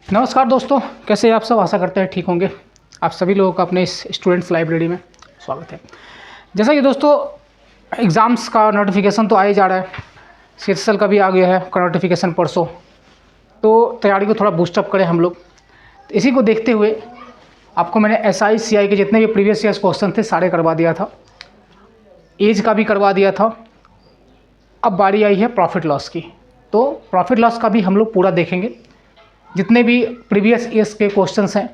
नमस्कार दोस्तों, कैसे हैं आप सब। आशा करते हैं ठीक होंगे। आप सभी लोगों का अपने इस स्टूडेंट्स लाइब्रेरी में स्वागत है। जैसा कि दोस्तों एग्ज़ाम्स का नोटिफिकेशन तो आ ही जा रहा है, CHSL का भी आ गया है नोटिफिकेशन परसों, तो तैयारी को थोड़ा बूस्टअप करें हम लोग। तो इसी को देखते हुए आपको मैंने SI CI के जितने भी प्रीवियस ईयर्स क्वेश्चन थे सारे करवा दिया था, एज का भी करवा दिया था। अब बारी आई है प्रॉफिट लॉस की, तो प्रॉफिट लॉस का भी हम लोग पूरा देखेंगे। जितने भी प्रीवियस ईयर्स के क्वेश्चंस हैं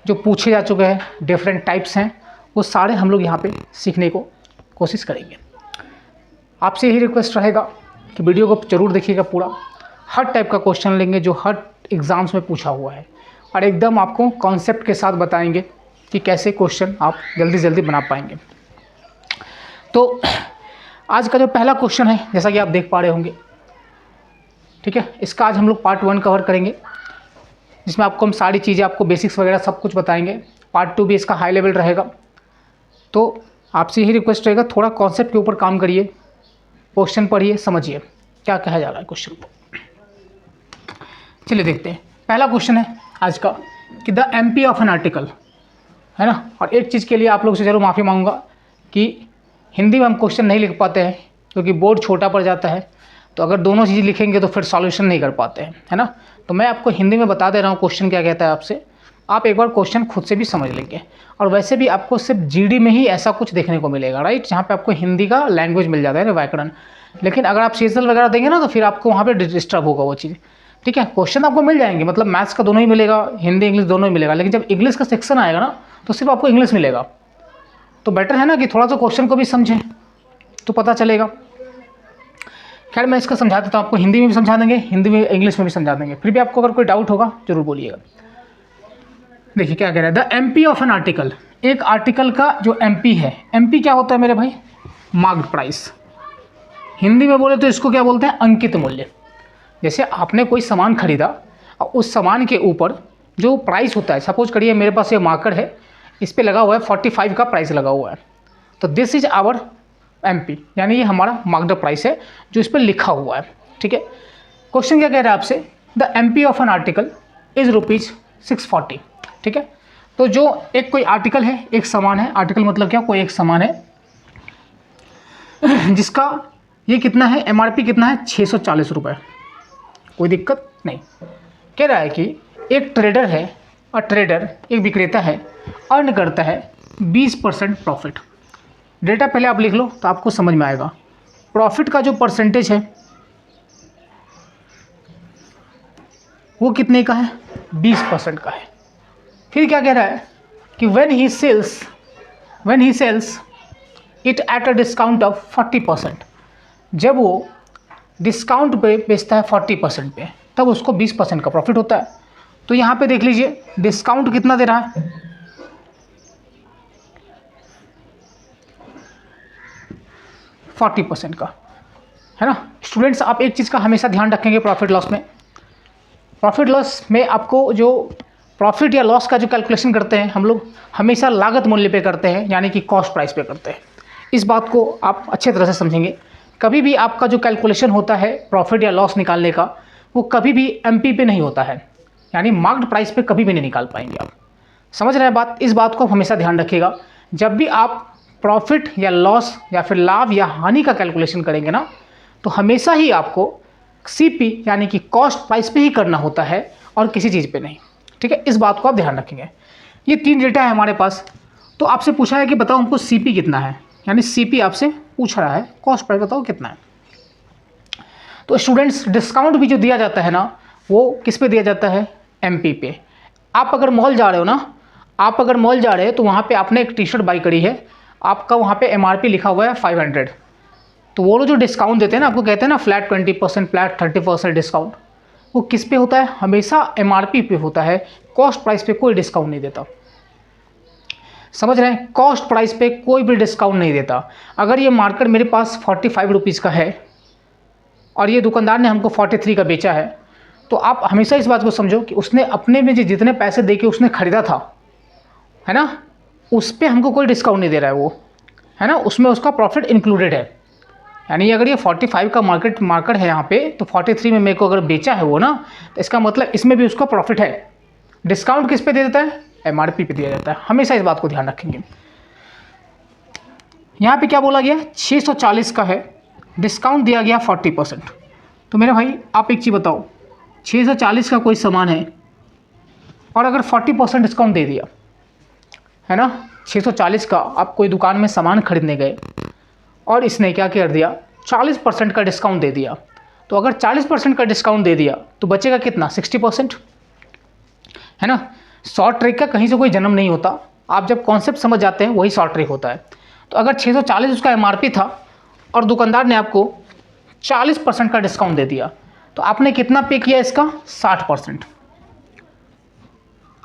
जो पूछे जा चुके हैं, डिफरेंट टाइप्स हैं, वो सारे हम लोग यहाँ पे सीखने को कोशिश करेंगे। आपसे यही रिक्वेस्ट रहेगा कि वीडियो को ज़रूर देखिएगा पूरा। हर टाइप का क्वेश्चन लेंगे जो हर एग्ज़ाम्स में पूछा हुआ है, और एकदम आपको कॉन्सेप्ट के साथ बताएंगे कि कैसे क्वेश्चन आप जल्दी जल्दी बना पाएंगे। तो आज का जो पहला क्वेश्चन है, जैसा कि आप देख पा रहे होंगे, ठीक है, इसका आज हम लोग पार्ट 1 कवर करेंगे, जिसमें आपको हम सारी चीज़ें, आपको बेसिक्स वगैरह सब कुछ बताएंगे। पार्ट 2 भी इसका हाई लेवल रहेगा। तो आपसे यही रिक्वेस्ट रहेगा, थोड़ा कॉन्सेप्ट के ऊपर काम करिए, क्वेश्चन पढ़िए, समझिए क्या कहा जा रहा है क्वेश्चन को। चलिए देखते हैं। पहला क्वेश्चन है आज का कि the MP of an article, है ना। और एक चीज़ के लिए आप लोग से जरूर माफ़ी मांगूंगा कि हिंदी में हम क्वेश्चन नहीं लिख पाते हैं, क्योंकि बोर्ड छोटा पड़ जाता है। तो अगर दोनों चीज़ें लिखेंगे तो फिर सॉल्यूशन नहीं कर पाते हैं, है ना। तो मैं आपको हिंदी में बता दे रहा हूँ क्वेश्चन क्या कहता है आपसे। आप एक बार क्वेश्चन खुद से भी समझ लेंगे। और वैसे भी आपको सिर्फ GD में ही ऐसा कुछ देखने को मिलेगा, राइट, जहाँ पे आपको हिंदी का लैंग्वेज मिल जाता है ना, व्याकरण। लेकिन अगर आप CHSL वगैरह देंगे ना, तो फिर आपको वहाँ पर डिस्टर्ब होगा वो चीज़, ठीक है। क्वेश्चन आपको मिल जाएंगे, मतलब मैथ्स का दोनों ही मिलेगा, हिंदी इंग्लिश दोनों ही मिलेगा। लेकिन जब इंग्लिश का सेक्शन आएगा ना, तो सिर्फ आपको इंग्लिश मिलेगा। तो बेटर है ना कि थोड़ा सा क्वेश्चन को भी समझें, तो पता चलेगा। खैर मैं इसका समझा देता हूँ आपको, हिंदी में भी समझा देंगे, हिंदी में इंग्लिश में भी समझा देंगे। फिर भी आपको अगर कोई डाउट होगा जरूर बोलिएगा। देखिए क्या कह रहा है, the MP of an article, एक आर्टिकल का जो MP है। MP क्या होता है मेरे भाई? Marked price. हिंदी में बोले तो इसको क्या बोलते हैं? अंकित मूल्य। जैसे आपने कोई सामान खरीदा और उस सामान के ऊपर जो प्राइस होता है, सपोज करिए मेरे पास ये मार्कर है, इस पर लगा हुआ है 45 का प्राइस लगा हुआ है, तो दिस इज आवर MP, यानी ये हमारा मार्क्ड प्राइस है जो इस पर लिखा हुआ है, ठीक है। क्वेश्चन क्या कह रहा है आपसे? The MP of an article is ₹640, ठीक है। तो जो एक कोई आर्टिकल है, एक सामान है, आर्टिकल मतलब क्या, कोई एक सामान है जिसका ये कितना है, MRP कितना है, 640 रुपये। कोई दिक्कत नहीं। कह रहा है कि एक ट्रेडर है, और ट्रेडर एक विक्रेता है, अर्न करता है 20% प्रॉफिट। डेटा पहले आप लिख लो तो आपको समझ में आएगा। प्रॉफिट का जो परसेंटेज है वो कितने का है? 20% का है। फिर क्या कह रहा है कि when he sells it at a discount of 40%, जब वो डिस्काउंट पे बेचता है 40% पे, तब उसको 20% का प्रॉफिट होता है। तो यहाँ पे देख लीजिए डिस्काउंट कितना दे रहा है, 40% का, है ना। स्टूडेंट्स आप एक चीज़ का हमेशा ध्यान रखेंगे प्रॉफिट लॉस में आपको जो प्रॉफिट या लॉस का जो कैलकुलेशन करते हैं हम लोग, हमेशा लागत मूल्य पे करते हैं, यानी कि कॉस्ट प्राइस पे करते हैं। इस बात को आप अच्छे तरह से समझेंगे। कभी भी आपका जो कैलकुलेशन होता है प्रॉफिट या लॉस निकालने का, वो कभी भी MP पे नहीं होता है, यानी मार्क्ड प्राइस पे कभी भी नहीं निकाल पाएंगे आप। समझ रहे हैं बात? इस बात को हमेशा ध्यान रखिएगा। जब भी आप प्रॉफिट या लॉस या फिर लाभ या हानि का कैलकुलेशन करेंगे ना, तो हमेशा ही आपको CP यानी कि कॉस्ट प्राइस पे ही करना होता है, और किसी चीज़ पे नहीं, ठीक है। इस बात को आप ध्यान रखेंगे। ये 3 डेटा है हमारे पास। तो आपसे पूछा है कि बताओ हमको CP कितना है, यानी CP आपसे पूछ रहा है, कॉस्ट प्राइस बताओ कितना है। तो स्टूडेंट्स डिस्काउंट भी जो दिया जाता है ना, वो किस पे दिया जाता है? MP पे। आप अगर मॉल जा रहे हो ना, तो वहाँ पे आपने एक टी-शर्ट बाई करी है, आपका वहाँ पे MRP लिखा हुआ है 500। तो वो लोग जो डिस्काउंट देते हैं ना, आपको कहते हैं ना फ्लैट 20%, फ्लैट 30% डिस्काउंट, वो किस पे होता है? हमेशा MRP पे होता है। कॉस्ट प्राइस पे कोई डिस्काउंट नहीं देता। समझ रहे हैं? कॉस्ट प्राइस पे कोई भी डिस्काउंट नहीं देता। अगर ये मार्कर मेरे पास 45 रुपीज़ का है और ये दुकानदार ने हमको 43 का बेचा है, तो आप हमेशा इस बात को समझो कि उसने अपने में जितने पैसे दे के उसने ख़रीदा था, है ना, उस पर हमको कोई डिस्काउंट नहीं दे रहा है वो, है ना, उसमें उसका प्रॉफिट इंक्लूडेड है। यानी अगर ये 45 का मार्केट है यहाँ पे, तो 43 में मेरे को अगर बेचा है वो ना, तो इसका मतलब इसमें भी उसका प्रॉफिट है। डिस्काउंट किस पे दे देता है? MRP पे दिया जाता है। हमेशा इस बात को ध्यान रखेंगे। यहाँ पे क्या बोला गया? 640 का है, डिस्काउंट दिया गया 40%। तो मेरे भाई आप एक चीज़ बताओ, 640 का कोई सामान है और अगर 40% डिस्काउंट दे दिया है ना, 640 का आप कोई दुकान में सामान खरीदने गए और इसने क्या कर दिया, 40% का डिस्काउंट दे दिया। तो अगर 40% का डिस्काउंट दे दिया तो बचेगा कितना? 60%, है ना। शॉर्ट ट्रिक का कहीं से कोई जन्म नहीं होता, आप जब कॉन्सेप्ट समझ जाते हैं वही शॉर्ट ट्रिक होता है। तो अगर 640 उसका MRP था और दुकानदार ने आपको 40% का डिस्काउंट दे दिया, तो आपने कितना पे किया इसका? 60%।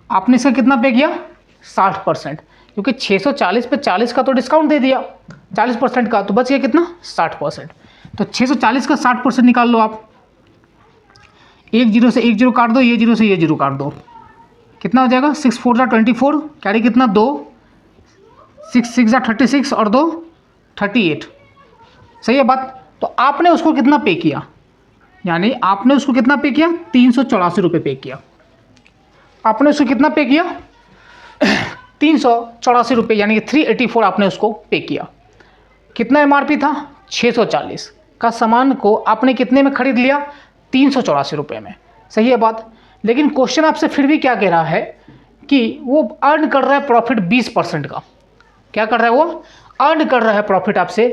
आपने इसका कितना पे किया? 60%, क्योंकि 640 पे 40 का तो डिस्काउंट दे दिया 40% का, तो बच गया कितना? 60%। तो 640 का 60% निकाल लो आप। एक जीरो से एक जीरो काट दो, ये जीरो से ये जीरो काट दो, कितना हो जाएगा? 6 4 जा 24, कैरी कितना? 2, 6 6 जा 36 और 2 38। सही है बात। तो आपने उसको कितना पे किया? यानी आपने उसको कितना पे किया? 384 रुपये पे किया। आपने उसको कितना पे किया? 384 रुपये, यानी कि 384 आपने उसको पे किया। कितना MRP था? 640 का सामान को आपने कितने में खरीद लिया? 384 रुपये में। सही है बात। लेकिन क्वेश्चन आपसे फिर भी क्या कह रहा है कि वो अर्न कर रहा है प्रॉफिट 20% का। क्या कर रहा है वो? अर्न कर रहा है प्रॉफिट आपसे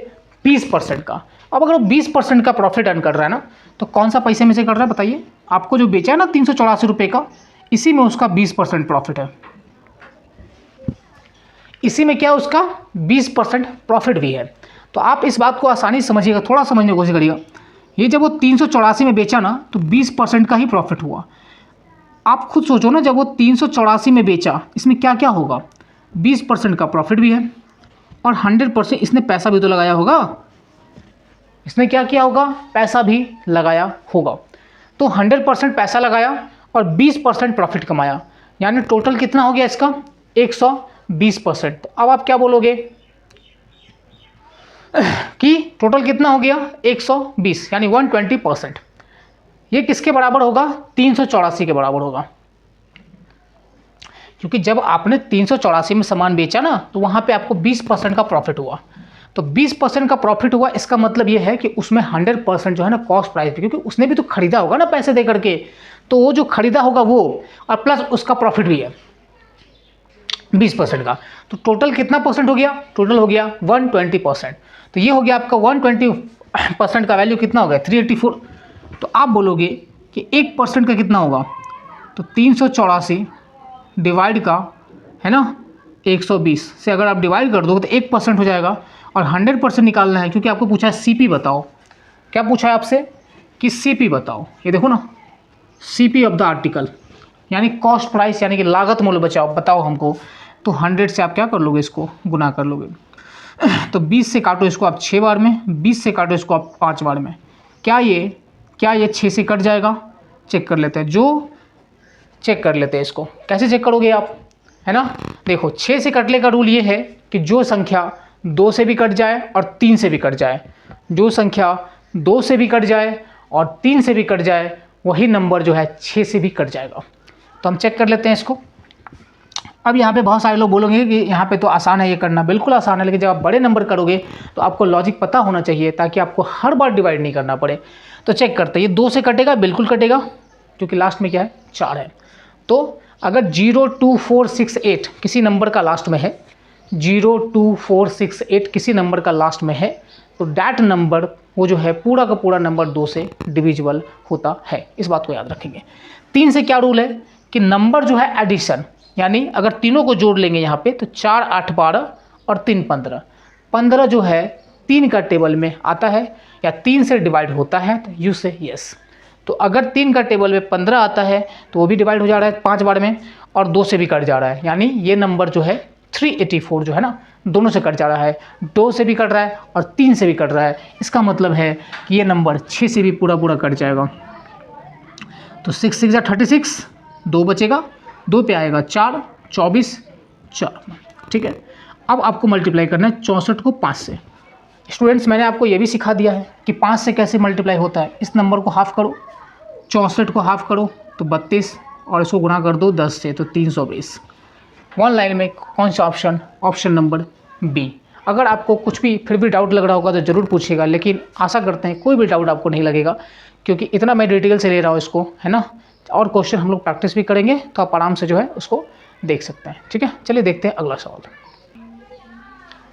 20% का। अब अगर वो 20% का प्रॉफिट अर्न कर रहा है ना, तो कौन सा पैसे में से कर रहा है बताइए? आपको जो बेचा है ना 384 रुपये का, इसी में उसका 20% प्रॉफिट है। इसी में क्या उसका 20% प्रॉफिट भी है। तो आप इस बात को आसानी से समझिएगा, थोड़ा समझने की कोशिश करिएगा। ये जब वो 384 में बेचा ना, तो 20% का ही प्रॉफिट हुआ। आप खुद सोचो ना, जब वो 384 में बेचा, इसमें क्या क्या होगा? 20% का प्रॉफिट भी है और 100% इसने पैसा भी तो लगाया होगा। इसने क्या किया होगा? पैसा भी लगाया होगा। तो 100% पैसा लगाया और 20% प्रॉफिट कमाया, यानी टोटल कितना हो गया इसका? 120%। अब आप क्या बोलोगे कि टोटल कितना हो गया? 120, यानी 120%। ये किसके बराबर होगा? 384 के बराबर होगा। क्योंकि जब आपने 384 में सामान बेचा ना, तो वहाँ पे आपको 20% का प्रॉफिट हुआ। तो 20% का प्रॉफिट हुआ, इसका मतलब ये है कि उसमें 100% जो है ना कॉस्ट प्राइस, क्योंकि उसने भी तो खरीदा होगा ना पैसे दे करके, तो वो जो खरीदा होगा वो, और प्लस उसका प्रॉफिट भी है 20% का। तो टोटल कितना परसेंट हो गया? टोटल हो गया 120%। तो ये हो गया आपका 120% का वैल्यू कितना हो गया? 384। तो आप बोलोगे कि 1% का कितना होगा? तो 384 डिवाइड का है ना 120 से अगर आप डिवाइड कर दोगे तो 1% हो जाएगा। और 100% निकालना है, क्योंकि आपको पूछा है CP बताओ। क्या पूछा है आपसे? कि CP बताओ। ये देखो ना, CP ऑफ द आर्टिकल, यानी कॉस्ट प्राइस, यानी कि लागत मूल्य बताओ हमको। तो 100 से आप क्या कर लोगे? इसको गुना कर लोगे। तो 20 से काटो इसको आप 6 बार में, 20 से काटो इसको आप 5 बार में। क्या ये 6 से कट जाएगा? चेक कर लेते हैं। चेक कर लेते हैं इसको। कैसे चेक करोगे आप? है ना, देखो 6 से कटने का रूल ये है कि जो संख्या 2 से भी कट जाए और 3 से भी कट जाए, जो संख्या 2 से भी कट जाए और 3 से भी कट जाए, वही नंबर जो है 6 से भी कट जाएगा। तो हम चेक कर लेते हैं इसको। अब यहाँ पे बहुत सारे लोग बोलेंगे कि यहाँ पे तो आसान है ये करना। बिल्कुल आसान है, लेकिन जब आप बड़े नंबर करोगे तो आपको लॉजिक पता होना चाहिए, ताकि आपको हर बार डिवाइड नहीं करना पड़े। तो चेक करते हैं, ये 2 से कटेगा? बिल्कुल कटेगा, क्योंकि लास्ट में क्या है? 4 है। तो अगर 02468 किसी नंबर का लास्ट में है, 02468 किसी नंबर का लास्ट में है, तो डैट नंबर वो जो है पूरा का पूरा नंबर 2 से डिविजिबल होता है। इस बात को याद रखेंगे। 3 से क्या रूल है कि नंबर जो है एडिशन, यानी अगर तीनों को जोड़ लेंगे यहाँ पे, तो 4 8 12 और 3 15। 15 जो है 3 का टेबल में आता है या 3 से डिवाइड होता है, तो यू से यस। तो अगर 3 का टेबल में 15 आता है तो वो भी डिवाइड हो जा रहा है 5 बार में, और 2 से भी कट जा रहा है, यानी ये नंबर जो है 384 जो है ना, दोनों से कट जा रहा है, 2 से भी कट रहा है और 3 से भी कट रहा है। इसका मतलब है कि ये नंबर 6 से भी पूरा पूरा कट जाएगा। तो 6 6 36, 2 बचेगा, 2 पे आएगा 4, 24 4। ठीक है। अब आपको मल्टीप्लाई करना है 64 को 5 से। स्टूडेंट्स मैंने आपको ये भी सिखा दिया है कि 5 से कैसे मल्टीप्लाई होता है। इस नंबर को हाफ करो, 64 को हाफ करो तो 32 और इसको गुणा कर दो 10 से तो 320। वन लाइन में कौन सा ऑप्शन? Option number B. अगर आपको कुछ भी फिर भी डाउट लग रहा होगा तो ज़रूर पूछिएगा, लेकिन आशा करते हैं कोई भी डाउट आपको नहीं लगेगा, क्योंकि इतना मैं डिटेल से ले रहा हूँ इसको, है ना। और क्वेश्चन हम लोग प्रैक्टिस भी करेंगे तो आप आराम से जो है उसको देख सकते हैं। ठीक है, चलिए देखते हैं अगला सवाल।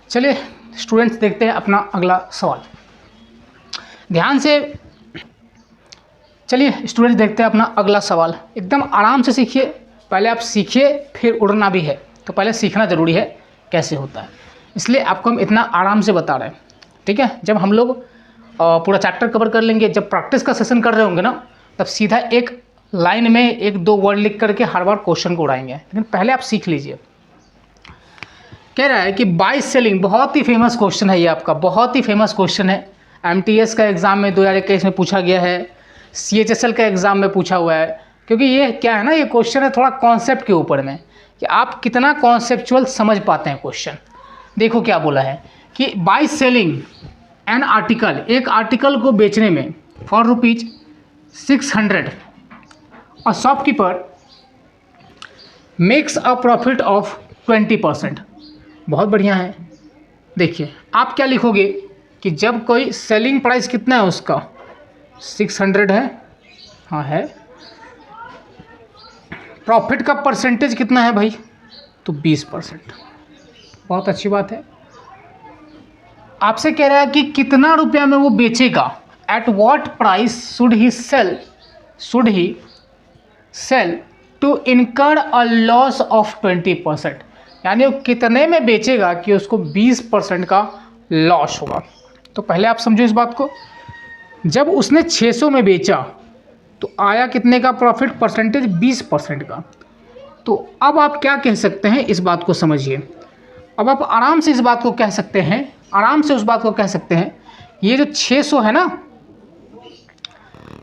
चलिए स्टूडेंट्स देखते हैं अपना अगला सवाल, ध्यान से। चलिए स्टूडेंट्स देखते हैं अपना अगला सवाल, एकदम आराम से सीखिए। पहले आप सीखिए, फिर उड़ना भी है, तो पहले सीखना ज़रूरी है कैसे होता है, इसलिए आपको हम इतना आराम से बता रहे हैं। ठीक है, जब हम लोग पूरा चैप्टर कवर कर लेंगे, जब प्रैक्टिस का सेशन कर रहे होंगे ना, तब सीधा एक लाइन में 1-2 वर्ड लिख करके हर बार क्वेश्चन को उड़ाएंगे, लेकिन पहले आप सीख लीजिए। कह रहा है कि बाय सेलिंग, बहुत ही फेमस क्वेश्चन है ये आपका, बहुत ही फेमस क्वेश्चन है। MTS का एग्ज़ाम में 2021 में पूछा गया है, CHSL का एग्ज़ाम में पूछा हुआ है, क्योंकि ये क्या है ना, ये क्वेश्चन है थोड़ा कॉन्सेप्ट के ऊपर में, कि आप कितना कॉन्सेप्चुअल समझ पाते हैं क्वेश्चन। देखो क्या बोला है कि बाय सेलिंग एन आर्टिकल, एक आर्टिकल को बेचने में फॉर ₹600 और shopkeeper makes a profit of 20%। बहुत बढ़िया है। देखिए आप क्या लिखोगे कि जब कोई सेलिंग प्राइस कितना है उसका 600 है, हाँ है, प्रॉफिट का परसेंटेज कितना है भाई, तो 20%। बहुत अच्छी बात है। आपसे कह रहा है कि कितना रुपया में वो बेचेगा, at what price should he sell to incur a loss of 20%, यानी वो कितने में बेचेगा कि उसको 20% का लॉस होगा। तो पहले आप समझो इस बात को, जब उसने 600 में बेचा तो आया कितने का प्रॉफिट, परसेंटेज 20% का। तो अब आप क्या कह सकते हैं, इस बात को समझिए। अब आप आराम से इस बात को कह सकते हैं, आराम से उस बात को कह सकते हैं, ये जो 600 है ना,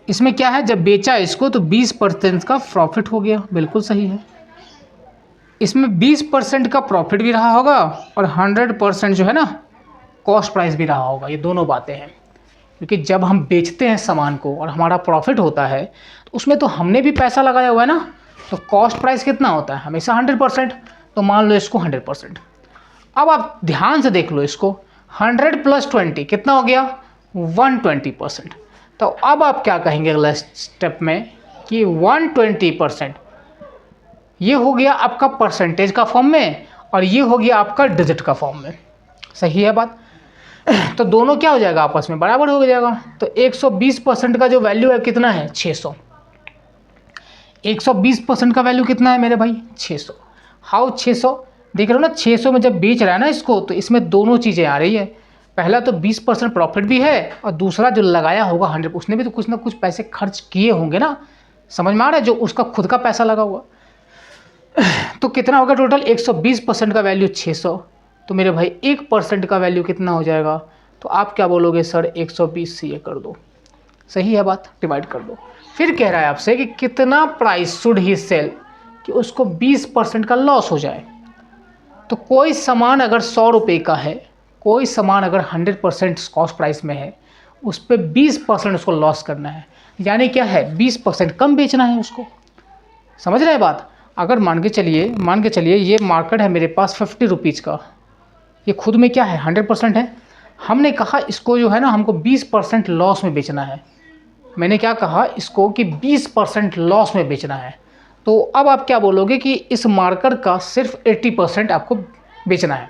इसमें क्या है, जब बेचा इसको तो 20% का प्रॉफिट हो गया। बिल्कुल सही है, इसमें 20% का प्रॉफिट भी रहा होगा और 100% जो है ना कॉस्ट प्राइस भी रहा होगा। ये दोनों बातें हैं, क्योंकि जब हम बेचते हैं सामान को और हमारा प्रॉफिट होता है तो उसमें तो हमने भी पैसा लगाया हुआ है ना, तो कॉस्ट प्राइस कितना होता है हमेशा 100%। तो मान लो इसको 100%। अब आप ध्यान से देख लो इसको, 100 + 20 कितना हो गया, 120%। तो अब आप क्या कहेंगे अगला स्टेप में कि 120% ये हो गया आपका परसेंटेज का फॉर्म में और ये हो गया आपका डिजिट का फॉर्म में। सही है बात। तो दोनों क्या हो जाएगा, आपस में बराबर हो जाएगा। तो 120% का जो वैल्यू है कितना है, 600। 120% का वैल्यू कितना है मेरे भाई, 600। हाउ 600, देख रहे हो ना, 600 में जब बेच रहा है ना इसको, तो इसमें दोनों चीज़ें आ रही है। पहला तो 20% प्रॉफिट भी है और दूसरा जो लगाया होगा 100, उसने भी तो कुछ ना कुछ पैसे खर्च किए होंगे ना, समझ में आ रहा है, जो उसका खुद का पैसा लगा हुआ। तो कितना होगा टोटल, 120% का वैल्यू 600। तो मेरे भाई 1% का वैल्यू कितना हो जाएगा, तो आप क्या बोलोगे, सर 120 से ये कर दो। सही है बात, डिवाइड कर दो। फिर कह रहा है आपसे कि कितना प्राइस शुड ही सेल, कि उसको 20% का लॉस हो जाए। तो कोई सामान अगर 100 रुपये का है, कोई सामान अगर 100% कॉस्ट प्राइस में है, उस पर 20% उसको लॉस करना है, यानी क्या है, 20% कम बेचना है उसको। समझ रहे हैं बात। अगर मान के चलिए ये मार्केट है मेरे पास 50 रुपीज़ का, ये खुद में क्या है 100% है। हमने कहा इसको जो है ना हमको 20% लॉस में बेचना है। मैंने क्या कहा इसको कि 20% लॉस में बेचना है। तो अब आप क्या बोलोगे कि इस मार्कर का सिर्फ 80% आपको बेचना है,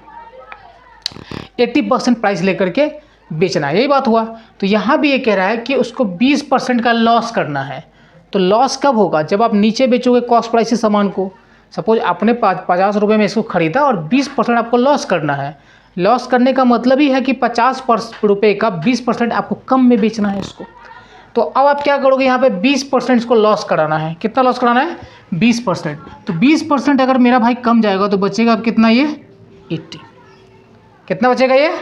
80% प्राइस लेकर के बेचना है, यही बात हुआ। तो यहाँ भी ये कह रहा है कि उसको 20% का लॉस करना है। तो लॉस कब होगा, जब आप नीचे बेचोगे कॉस्ट प्राइस से सामान को। सपोज आपने 50 रुपये में इसको ख़रीदा और 20% आपको लॉस करना है। लॉस करने का मतलब ही है कि 50 रुपये का 20% आपको कम में बेचना है इसको। तो अब आप क्या करोगे, यहाँ पे 20% इसको लॉस कराना है। कितना लॉस कराना है, 20%। तो 20% अगर मेरा भाई कम जाएगा तो बचेगा अब कितना, ये 80। कितना बचेगा, ये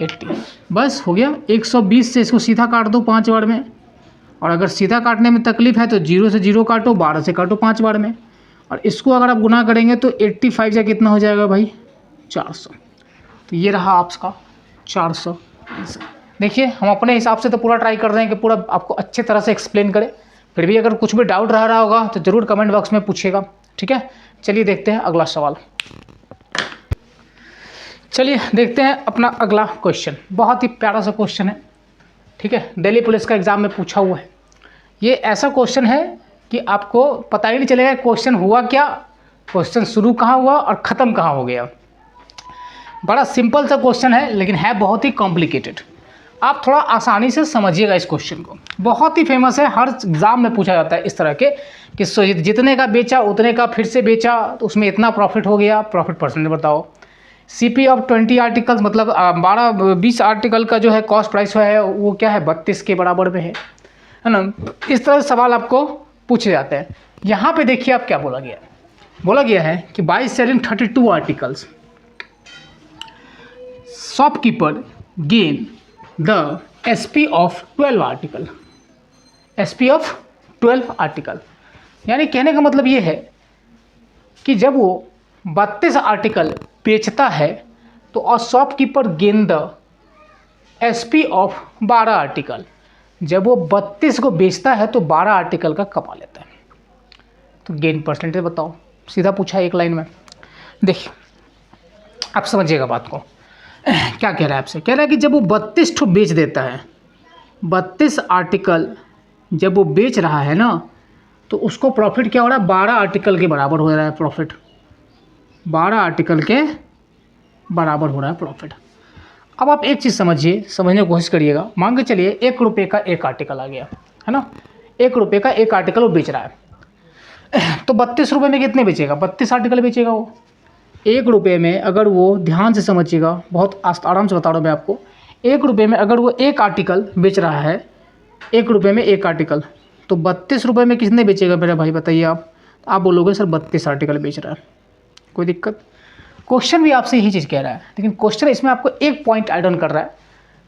80। बस हो गया। 120 से इसको सीधा काट दो 5 बार में, और अगर सीधा काटने में तकलीफ है तो 0 से 0 काटो, 12 से काटो 5 बार में, और इसको अगर आप गुना करेंगे तो 85 से कितना हो जाएगा भाई, 400। तो ये रहा आपका 400 देखिए हम अपने हिसाब से तो पूरा ट्राई कर रहे हैं कि पूरा आपको अच्छे तरह से एक्सप्लेन करें, फिर भी अगर कुछ भी डाउट रह रहा होगा तो ज़रूर कमेंट बॉक्स में पूछिएगा, ठीक है। चलिए देखते हैं अगला सवाल। चलिए देखते हैं अपना अगला क्वेश्चन, बहुत ही प्यारा सा क्वेश्चन है, ठीक है। दिल्ली पुलिस का एग्ज़ाम में पूछा हुआ है। ये ऐसा क्वेश्चन है कि आपको पता ही नहीं चलेगा क्वेश्चन हुआ क्या, क्वेश्चन शुरू कहाँ हुआ और ख़त्म कहाँ हो गया। बड़ा सिंपल सा क्वेश्चन है लेकिन है बहुत ही कॉम्प्लिकेटेड। आप थोड़ा आसानी से समझिएगा इस क्वेश्चन को, बहुत ही फेमस है, हर एग्ज़ाम में पूछा जाता है इस तरह के कि जितने का बेचा उतने का फिर से बेचा तो उसमें इतना प्रॉफिट हो गया, प्रॉफिट परसेंट बताओ। CP ऑफ 20 आर्टिकल्स मतलब 20 आर्टिकल का जो है कॉस्ट प्राइस है वो क्या है 32 के बराबर में है ना। इस तरह से सवाल आपको पूछे जाते हैं। यहाँ पे देखिए आप क्या बोला गया है कि by selling 32 articles shopkeeper gain the SP of 12 article, SP of 12 article. यानी कहने का मतलब ये है कि जब वो 32 आर्टिकल बेचता है तो और shopkeeper gain the SP of 12 article, जब वो 32 को बेचता है तो 12 आर्टिकल का कमा लेता है। तो गेन परसेंटेज बताओ, सीधा पूछा एक लाइन में। देखिए आप समझिएगा बात को, क्या कह रहा है आपसे, कह रहा है कि जब वो 32 ठो बेच देता है, 32 आर्टिकल जब वो बेच रहा है ना तो उसको प्रॉफिट क्या हो रहा है 12 आर्टिकल के बराबर हो रहा है प्रॉफिट, 12 आर्टिकल के बराबर हो रहा है प्रॉफिट। अब आप एक चीज़ समझने की कोशिश करिएगा। मान के चलिए 1 रुपये का एक आर्टिकल आ गया है ना, 1 रुपये का एक आर्टिकल वो बेच रहा है तो 32 रुपये में कितने बेचेगा, 32 आर्टिकल बेचेगा वो। 1 रुपये में अगर वो, ध्यान से समझिएगा, बहुत आराम से बता रहा हूँ मैं आपको, 1 रुपये में अगर वो एक आर्टिकल बेच रहा है, 1 रुपये में एक आर्टिकल, तो 32 रुपये में कितने बेचेगा मेरे भाई बताइए आप बोलोगे सर 32 आर्टिकल बेच रहा है, कोई दिक्कत। क्वेश्चन भी आपसे यही चीज़ कह रहा है, लेकिन क्वेश्चन इसमें आपको एक पॉइंट ऐड ऑन कर रहा है।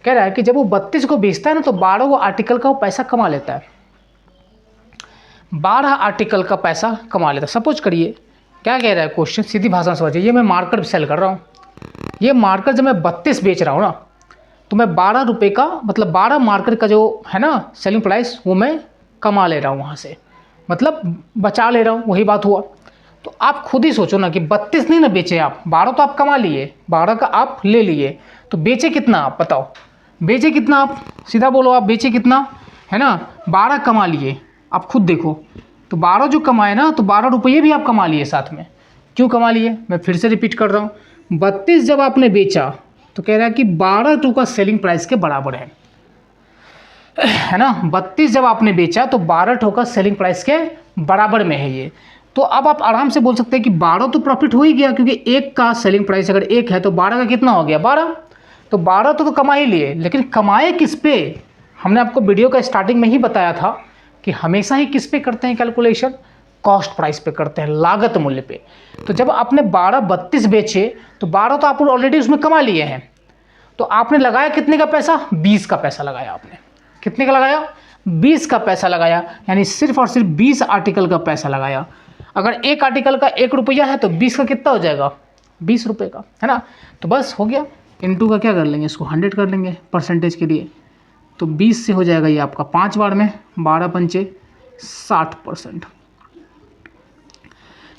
कह रहा है कि जब वो 32 को बेचता है ना तो 12 आर्टिकल का वो पैसा कमा लेता है, 12 आर्टिकल का पैसा कमा लेता है। सपोज करिए, क्या कह रहा है क्वेश्चन, सीधी भाषा में समझिए, ये मैं मार्कर सेल कर रहा हूँ, ये मार्कर जब मैं 32 बेच रहा हूँ ना तो मैं 12 रुपये का मतलब 12 मार्कर का जो है ना सेलिंग प्राइस वो मैं कमा ले रहा हूँ वहाँ से, मतलब बचा ले रहा हूँ, वही बात हुआ। तो आप खुद ही सोचो ना कि 32 नहीं ना बेचे आप, 12 तो आप कमा लिए, 12 का आप ले लिए, तो बेचे कितना आप बताओ, बेचे कितना आप, सीधा बोलो आप बेचे कितना है ना, 12 कमा लिए, आप खुद देखो। तो 12 जो कमाए ना तो 12 रुपये भी आप कमा लिए साथ में। क्यों कमा लिए, मैं फिर से रिपीट कर रहा हूँ, 32 जब आपने बेचा तो कह रहा है कि 12 टू का सेलिंग प्राइस के बराबर है ना। 32 जब आपने बेचा तो 12 टू का सेलिंग प्राइस के बराबर में है ये। तो अब आप आराम से बोल सकते हैं कि 12 तो प्रॉफिट हो ही गया, क्योंकि एक का सेलिंग प्राइस अगर 1 है तो 12 का कितना हो गया 12। तो 12 तो कमा ही लिए, लेकिन कमाए किस पे, हमने आपको वीडियो का स्टार्टिंग में ही बताया था कि हमेशा ही किस पे करते हैं कैलकुलेशन, कॉस्ट प्राइस पे करते हैं, लागत मूल्य पे। तो जब आपने 32 बेचे तो 12 तो आप ऑलरेडी उसमें कमा लिए हैं, तो आपने लगाया कितने का पैसा, 20 का पैसा लगाया आपने। कितने का लगाया, 20 का पैसा लगाया, यानी सिर्फ और सिर्फ 20 आर्टिकल का पैसा लगाया। अगर एक आर्टिकल का 1 रुपया है तो 20 का कितना हो जाएगा, 20 रुपये का, है ना। तो बस हो गया, इनटू का क्या कर लेंगे, इसको 100 कर लेंगे परसेंटेज के लिए। तो 20 से हो जाएगा ये आपका 5 बार में 12 पंचे 60%।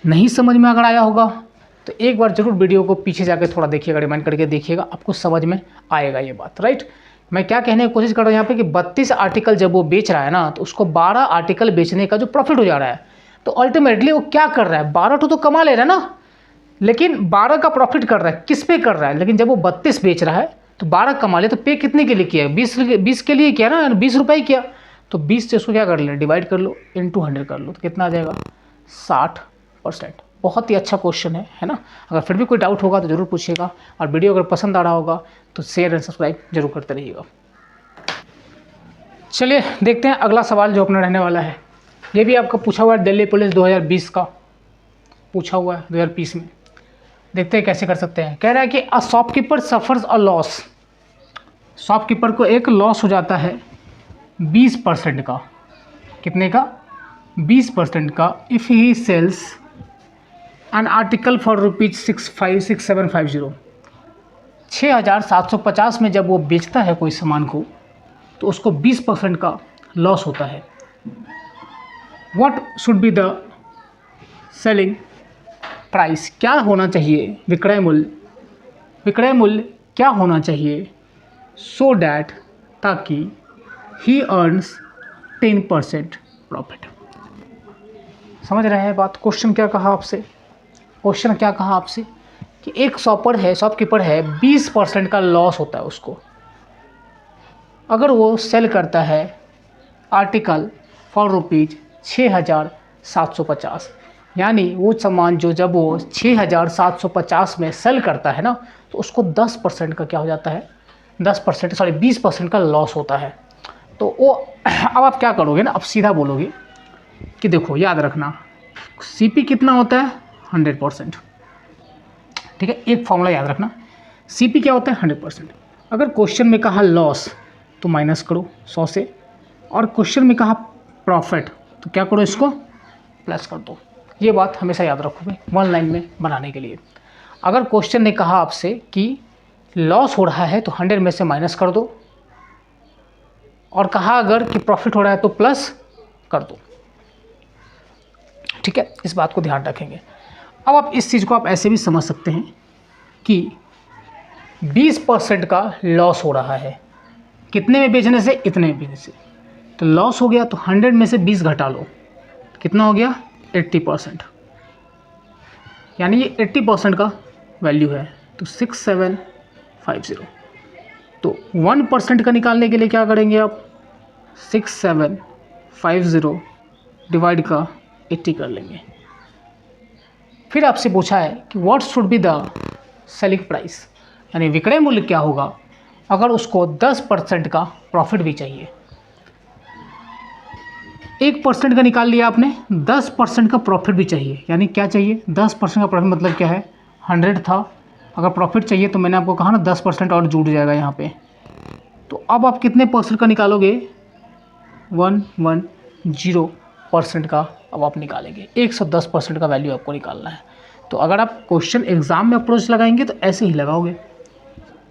नहीं समझ में अगर आया होगा तो एक बार जरूर वीडियो को पीछे जाकर थोड़ा देखिएगा, रिमाइंड करके देखिएगा, आपको समझ में आएगा ये बात, राइट। मैं क्या कहने की कोशिश कर रहा हूँ यहाँ पे कि 32 आर्टिकल जब वो बेच रहा है ना तो उसको 12 आर्टिकल बेचने का जो प्रॉफिट हो जा रहा है, तो अल्टीमेटली वो क्या कर रहा है, 12 तो कमा ले रहा है ना, लेकिन 12 का प्रॉफिट कर रहा है, किस पे कर रहा है, लेकिन जब वो 32 बेच रहा है तो 12 कमा ले, तो पे कितने के लिए किया, 20 के लिए किया ना, 20 रुपये किया। तो 20 से उसको क्या कर लें, डिवाइड कर लो, इंटू 100 कर लो, तो कितना आ जाएगा 60%। बहुत ही अच्छा क्वेश्चन है ना। अगर फिर भी कोई डाउट होगा तो ज़रूर पूछिएगा, और वीडियो अगर पसंद आ रहा होगा तो शेयर एंड सब्सक्राइब जरूर करते रहिएगा। चलिए देखते हैं अगला सवाल जो अपना रहने वाला है। ये भी आपका पूछा हुआ है, दिल्ली पुलिस 2020 का पूछा हुआ है, 2020 में। देखते हैं कैसे कर सकते हैं। कह रहा है कि a shopkeeper suffers a loss, shopkeeper को एक लॉस हो जाता है 20% का, कितने का, 20% का, if he sells an article for ₹6750, 6,750 में जब वो बेचता है कोई सामान को तो उसको 20% का लॉस होता है। What should be the selling price, क्या होना चाहिए विक्रय मूल्य क्या होना चाहिए, सो डैट, ताकि ही अर्न्स 10% प्रॉफिट। समझ रहे हैं बात? क्वेश्चन क्या कहा आपसे कि एक शॉपकीपर है 20% का लॉस होता है उसको अगर वो सेल करता है आर्टिकल फॉर ₹6,750। यानी वो सामान जब वो 6,750 में सेल करता है ना तो उसको 10% का क्या हो जाता है, 20% का लॉस होता है। तो वो अब आप क्या करोगे ना, अब सीधा बोलोगे कि देखो याद रखना सीपी कितना होता है 100%। ठीक है, एक फॉर्मूला याद रखना, सीपी क्या होता है 100%। अगर क्वेश्चन में कहा लॉस तो माइनस करो 100 से, और क्वेश्चन में कहा प्रॉफिट तो क्या करो, इसको प्लस कर दो। ये बात हमेशा याद रखोगे वन लाइन में बनाने के लिए। अगर क्वेश्चन ने कहा आपसे कि लॉस हो रहा है तो 100 में से माइनस कर दो, और कहा अगर कि प्रॉफिट हो रहा है तो प्लस कर दो। ठीक है, इस बात को ध्यान रखेंगे। अब आप इस चीज़ को आप ऐसे भी समझ सकते हैं कि 20% का लॉस हो रहा है, कितने में बेचने से, इतने में बेचने से, तो लॉस हो गया तो 100 में से 20 घटा लो, कितना हो गया 80%। यानी ये 80% का वैल्यू है तो 6750। तो 1% का निकालने के लिए क्या करेंगे आप, 6750 डिवाइड का 80 कर लेंगे। फिर आपसे पूछा है कि what should be the selling price, यानी विक्रय मूल्य क्या होगा अगर उसको 10% का प्रॉफिट भी चाहिए। 1% का निकाल लिया आपने, 10% का प्रॉफिट भी चाहिए। यानी क्या चाहिए, 10% का प्रॉफिट मतलब क्या है, 100 था, अगर प्रॉफिट चाहिए तो मैंने आपको कहा ना 10% और जुड़ जाएगा यहाँ पे। तो अब आप कितने परसेंट का निकालोगे, 110% का अब आप निकालेंगे। 110% का वैल्यू आपको निकालना है। तो अगर आप क्वेश्चन एग्जाम में अप्रोच लगाएंगे तो ऐसे ही लगाओगे,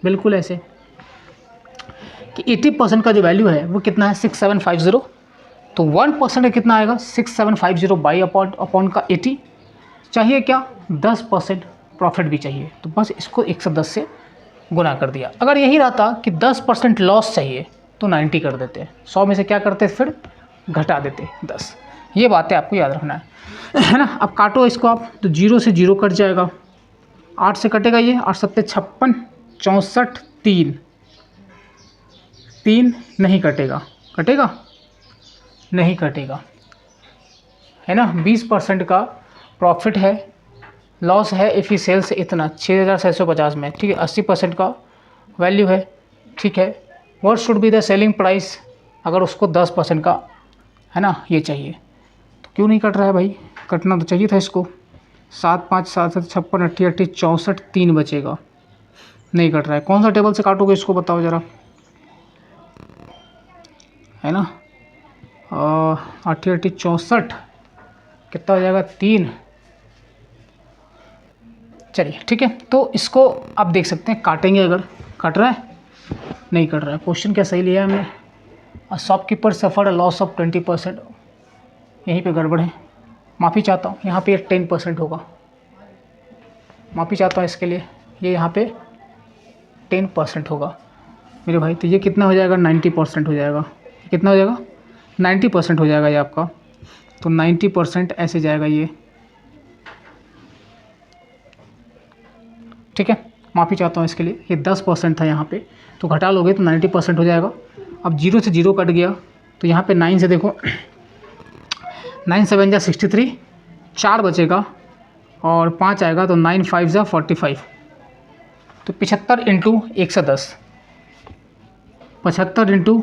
बिल्कुल ऐसे कि 80% का जो वैल्यू है वो कितना है 6750। तो 1% का कितना आएगा 6750 बाई अपॉन का 80। चाहिए क्या 10% प्रॉफिट भी चाहिए, तो बस इसको 110 से गुना कर दिया। अगर यही रहता कि 10% लॉस चाहिए तो 90 कर देते, 100 में से क्या करते फिर घटा देते 10। ये बातें आपको याद रखना है ना। अब काटो इसको आप, तो 0 से 0 कट जाएगा, 8 से कटेगा ये, 8 7 56, 64, 3 नहीं कटेगा, कटेगा नहीं कटेगा, है ना। 20% का प्रॉफिट है, लॉस है इफ़ ही सेल्स इतना 6,750 में, ठीक है। 80% का वैल्यू है, ठीक है। What should be the selling price, अगर उसको 10% का है ना ये चाहिए, तो क्यों नहीं कट रहा है भाई, कटना तो चाहिए था इसको। 7 5 7 7 56 80 80 64, 3 बचेगा, नहीं कट रहा है। कौन सा टेबल से काटोगे इसको बताओ ज़रा, है ना। 80 80 64 कितना हो जाएगा 3। चलिए ठीक है, तो इसको आप देख सकते हैं, काटेंगे अगर कट रहा है, नहीं कट रहा है। क्वेश्चन क्या सही लिया है हमने, a shopkeeper suffer a loss of 20%, यहीं पे गड़बड़ है, माफ़ी चाहता हूँ। यहाँ पे 10% होगा, माफ़ी चाहता हूँ इसके लिए, ये यहाँ पे 10% होगा मेरे भाई। तो ये कितना हो जाएगा 90% हो जाएगा, कितना हो जाएगा 90% हो जाएगा ये आपका। तो 90% ऐसे जाएगा ये, ठीक है। माफ़ी चाहता हूँ इसके लिए, ये 10% था यहाँ पे, तो घटा लोगे तो 90% हो जाएगा। अब 0 से 0 कट गया तो यहाँ पे 9 से देखो, 9 7 जा 63, 4 बचेगा और 5 आएगा, तो 9 5 जा 45, तो 75 इंटू 110, 75 इंटू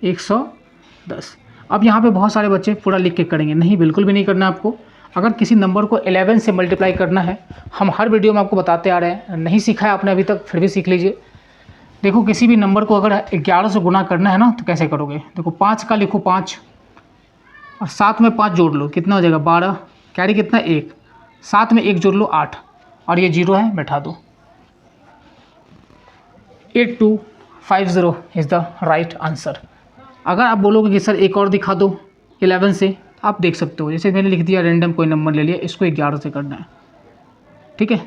110। अब यहाँ पे बहुत सारे बच्चे पूरा लिख के करेंगे, नहीं बिल्कुल भी नहीं करना आपको। अगर किसी नंबर को 11 से मल्टीप्लाई करना है, हम हर वीडियो में आपको बताते आ रहे हैं, नहीं सीखा है आपने अभी तक फिर भी सीख लीजिए। देखो किसी भी नंबर को अगर 11 से गुना करना है ना तो कैसे करोगे, देखो 5 का लिखो 5 और 7 में 5 जोड़ लो, कितना हो जाएगा 12, कैरी कितना 1, 7 में 1 जोड़ लो 8, और ये 0 है बैठा दो। 8250 इज़ द राइट आंसर। अगर आप बोलोगे कि सर एक और दिखा दो 11 से, आप देख सकते हो। जैसे मैंने लिख दिया रैंडम कोई नंबर ले लिया, इसको 11 से करना है, ठीक है।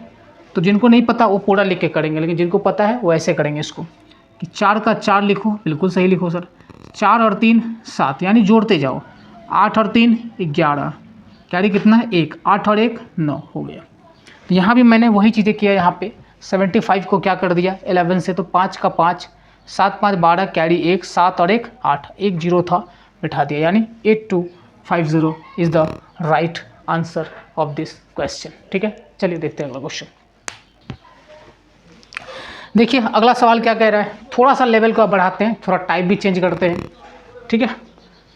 तो जिनको नहीं पता वो पूरा लिख के करेंगे, लेकिन जिनको पता है वो ऐसे करेंगे इसको कि 4 का 4 लिखो, बिल्कुल सही लिखो सर। 4 और 3 7, यानी जोड़ते जाओ। 8 और 3 11, कैरी कितना है 1, 8 और 1 9 हो गया। तो यहाँ भी मैंने वही चीज़ें किया। यहाँ पे 75 को क्या कर दिया 11 से, तो 5 का 5, 7 5 12, कैरी 1, 7 और 1 8, 1 0 था बिठा दिया, यानी 8250 is the right answer of this question, ठीक है। चलिए देखते हैं अगला क्वेश्चन। देखिए अगला सवाल क्या कह रहा है, थोड़ा सा लेवल को बढ़ाते हैं, थोड़ा टाइप भी चेंज करते हैं, ठीक है।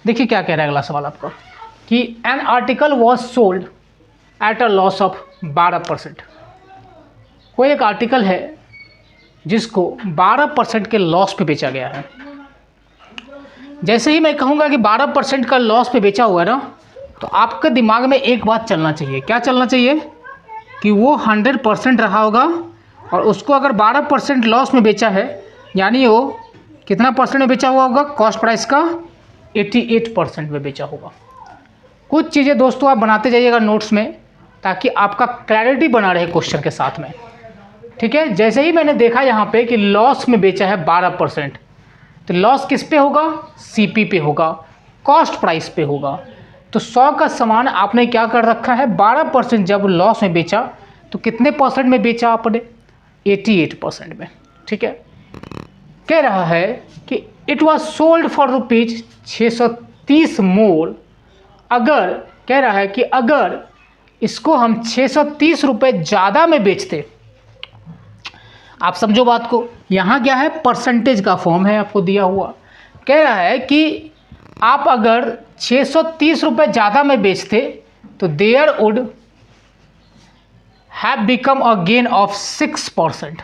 देखिए क्या कह रहा है अगला सवाल आपका कि an article was sold at a loss of 12%। कोई एक आर्टिकल है जिसको 12% के लॉस पे बेचा गया है। जैसे ही मैं कहूँगा कि 12% का लॉस पे बेचा हुआ है ना, तो आपके दिमाग में एक बात चलना चाहिए। क्या चलना चाहिए कि वो 100% रहा होगा, और उसको अगर 12% लॉस में बेचा है, यानी वो कितना परसेंट में बेचा हुआ होगा, कॉस्ट प्राइस का 88% में बेचा होगा। कुछ चीज़ें दोस्तों आप बनाते जाइएगा नोट्स में, ताकि आपका क्लैरिटी बना रहे क्वेश्चन के साथ में, ठीक है। जैसे ही मैंने देखा यहाँ पे कि लॉस में बेचा है 12%, तो लॉस किस पे होगा, सीपी पे होगा, कॉस्ट प्राइस पे होगा। तो 100 का सामान आपने क्या कर रखा है, 12% जब लॉस में बेचा तो कितने परसेंट में बेचा आपने, 88% में, ठीक है। कह रहा है कि it was sold for rupees 630 मोर। अगर कह रहा है कि अगर इसको हम 630 रुपये ज़्यादा में बेचते, आप समझो बात को, यहाँ क्या है परसेंटेज का फॉर्म है आपको दिया हुआ। कह रहा है कि आप अगर 630 रुपये ज़्यादा में बेचते तो there would have become a gain of 6%,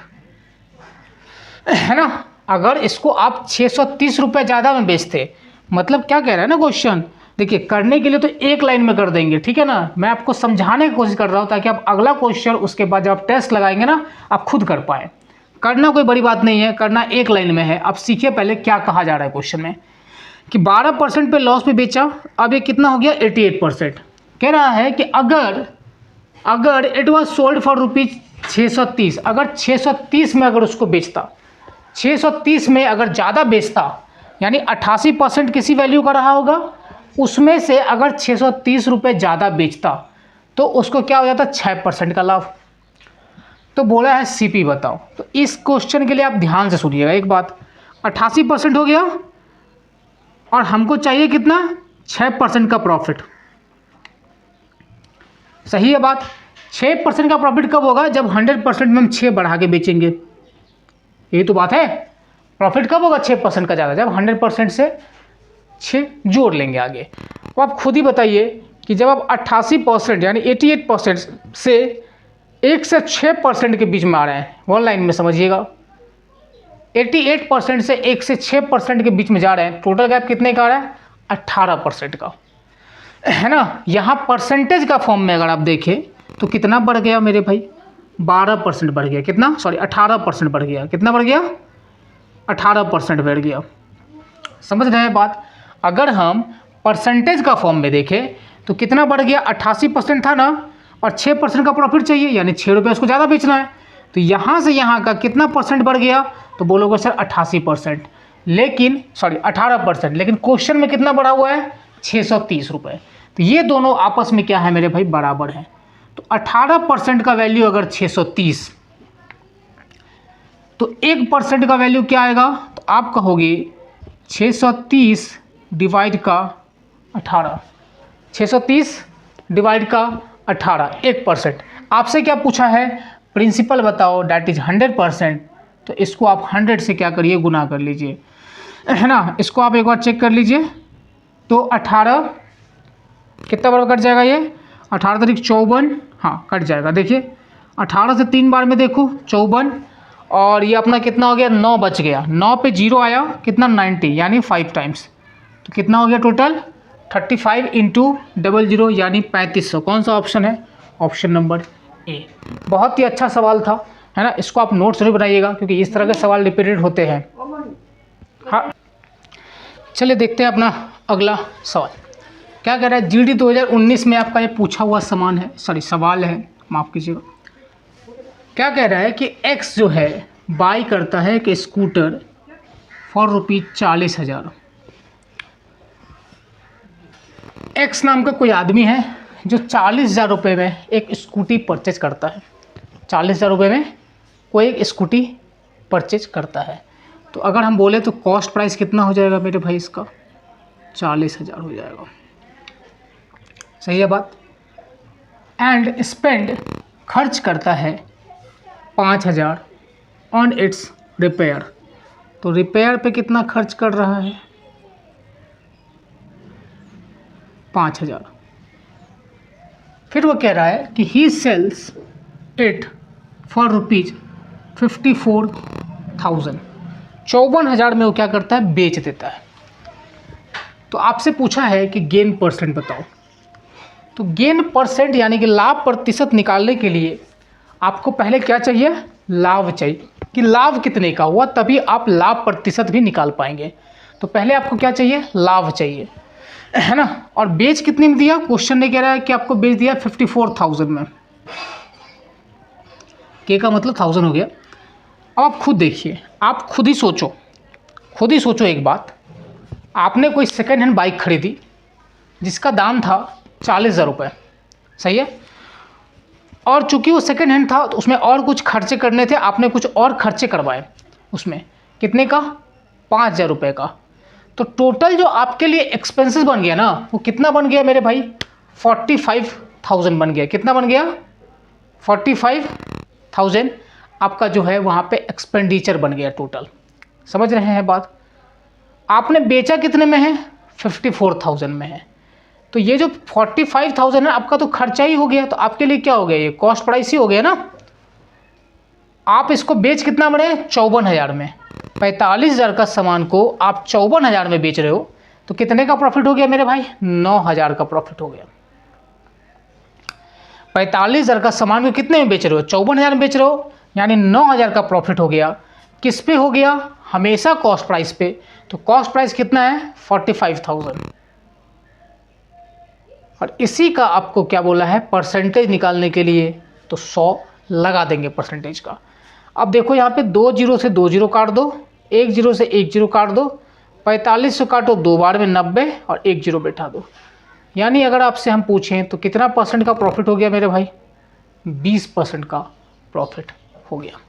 है ना। अगर इसको आप 630 रुपये ज़्यादा में बेचते, मतलब क्या कह रहा है ना क्वेश्चन। देखिए करने के लिए तो एक लाइन में कर देंगे, ठीक है ना। मैं आपको समझाने की कोशिश कर रहा हूँ ताकि आप अगला क्वेश्चन उसके बाद जब आप टेस्ट लगाएंगे ना, आप खुद कर पाए। करना कोई बड़ी बात नहीं है, करना एक लाइन में है। आप सीखिए पहले क्या कहा जा रहा है क्वेश्चन में, कि 12% पे लॉस पे बेचा, अब ये कितना हो गया 88%। कह रहा है कि अगर it was sold for rupees 630, अगर 630 में अगर उसको बेचता, 630 में अगर ज़्यादा बेचता, यानी 88% किसी वैल्यू का रहा होगा, उसमें से अगर 630 रुपये ज़्यादा बेचता तो उसको क्या हो जाता 6% का लाभ। तो बोला है सीपी बताओ। तो इस क्वेश्चन के लिए आप ध्यान से सुनिएगा एक बात, 88% हो गया और हमको चाहिए कितना 6% का प्रॉफिट। सही है बात। 6% का प्रॉफिट कब होगा, जब 100% में हम 6 बढ़ा के बेचेंगे, यही तो बात है। प्रॉफिट कब होगा 6% का ज़्यादा, जब 100% से 6 जोड़ लेंगे आगे। तो आप खुद ही बताइए कि जब आप 88% यानी 88% से 1 से 6% के बीच में आ रहे हैं, वन लाइन में समझिएगा, 88% से 1 से 6% के बीच में जा रहे हैं, टोटल गैप कितने का आ रहा है 18% का, है ना। यहाँ परसेंटेज का फॉर्म में अगर आप देखें तो कितना बढ़ गया मेरे भाई, 12% बढ़ गया, कितना 18% बढ़ गया, कितना बढ़ गया 18% बढ़ गया। समझ रहे हैं बात। अगर हम परसेंटेज का फॉर्म में देखें तो कितना बढ़ गया, 88% था ना, और 6% का प्रॉफिट चाहिए, यानी 6 रुपये उसको ज़्यादा बेचना है। तो यहाँ से यहाँ का कितना परसेंट बढ़ गया, तो बोलोगे सर 88%, लेकिन 18%, लेकिन क्वेश्चन में कितना बढ़ा हुआ है 630 रुपये। तो ये दोनों आपस में क्या है मेरे भाई, बराबर है। तो 18% का वैल्यू अगर 630, तो 1% का वैल्यू क्या आएगा, तो आप कहोगे 630 डिवाइड का 18, 630 डिवाइड का 18, 1%। आपसे क्या पूछा है, प्रिंसिपल बताओ, डैट इज 100%। तो इसको आप 100 से क्या करिए, गुना कर लीजिए, है ना। इसको आप एक बार चेक कर लीजिए, तो 18 कितना बार कट जाएगा, ये 18 तारीख 54, हाँ कट जाएगा। देखिए 18 से 3 बार में देखो 54, और ये अपना कितना हो गया 9 बच गया, 9 पे 0 आया, कितना 90, यानी 5 टाइम्स। तो कितना हो गया टोटल 35 इंटू 00, यानी 3500। कौन सा ऑप्शन है, ऑप्शन नंबर ए। बहुत ही अच्छा सवाल था, है ना। इसको आप नोट्स जरूर बनाइएगा क्योंकि इस तरह के सवाल रिपीटेड होते हैं। हाँ, चलिए देखते हैं अपना अगला सवाल क्या कह रहा है। जीडी 2019 में आपका ये पूछा हुआ सवाल है, माफ़ कीजिएगा। क्या कह रहा है कि एक्स जो है बाई करता है कि स्कूटर फॉर ₹40,000। एक्स नाम का कोई आदमी है जो 40,000 रुपये में एक स्कूटी परचेज करता है। 40,000 रुपये में कोई एक स्कूटी परचेज करता है। तो अगर हम बोले तो कॉस्ट प्राइस कितना हो जाएगा मेरे भाई, इसका 40,000 हो जाएगा। सही है बात। एंड स्पेंड खर्च करता है 5,000 ऑन इट्स रिपेयर। तो रिपेयर पे कितना खर्च कर रहा है, 5,000। फिर वो कह रहा है कि ही सेल्स इट फॉर ₹54,000। 54,000 में वो क्या करता है, बेच देता है। तो आपसे पूछा है कि गेन परसेंट बताओ। तो गेन परसेंट यानी कि लाभ प्रतिशत निकालने के लिए आपको पहले क्या चाहिए, लाभ चाहिए कि लाभ कितने का हुआ, तभी आप लाभ प्रतिशत भी निकाल पाएंगे। तो पहले आपको क्या चाहिए, लाभ चाहिए, है ना। और बेच कितने में दिया, क्वेश्चन ने कह रहा है कि आपको बेच दिया 54,000 में। के का मतलब 1000 हो गया। अब आप खुद देखिए, आप खुद ही सोचो एक बात। आपने कोई सेकेंड हैंड बाइक खरीदी जिसका दाम था 40,000 रुपये, सही है। और चूंकि वो सेकेंड हैंड था तो उसमें और कुछ खर्चे करने थे, आपने कुछ और खर्चे करवाए उसमें, कितने का, 5,000 रुपये का। तो टोटल जो आपके लिए एक्सपेंसेस बन गया ना, वो कितना बन गया मेरे भाई, 45,000 बन गया। कितना बन गया, 45,000 आपका जो है वहाँ पे एक्सपेंडिचर बन गया टोटल। समझ रहे हैं बात। आपने बेचा कितने में है, 54,000 में है। तो ये जो 45,000 है आपका तो खर्चा ही हो गया। तो आपके लिए क्या हो गया, ये कॉस्ट प्राइस ही हो गया ना। आप इसको बेच कितना बने, 54,000 में। 45,000 का सामान को आप 54,000 में बेच रहे हो, तो कितने का प्रॉफिट हो गया मेरे भाई, 9,000 का प्रॉफिट हो गया। 45,000 का सामान को कितने में बेच रहे हो, 54,000 में बेच रहे हो, यानी 9,000 का प्रॉफिट हो गया। किस पे हो गया, हमेशा कॉस्ट प्राइस पे। तो कॉस्ट प्राइस कितना है, 45,000। और इसी का आपको क्या बोला है, परसेंटेज निकालने के लिए तो 100 लगा देंगे परसेंटेज का। अब देखो यहाँ पे 2 जीरो से 2 जीरो काट दो, 1 जीरो से 1 जीरो काट दो, 45 से काटो 2 बार में 90 और 1 जीरो बैठा दो। यानी अगर आपसे हम पूछें तो कितना परसेंट का प्रॉफिट हो गया मेरे भाई, 20% का प्रॉफिट हो गया।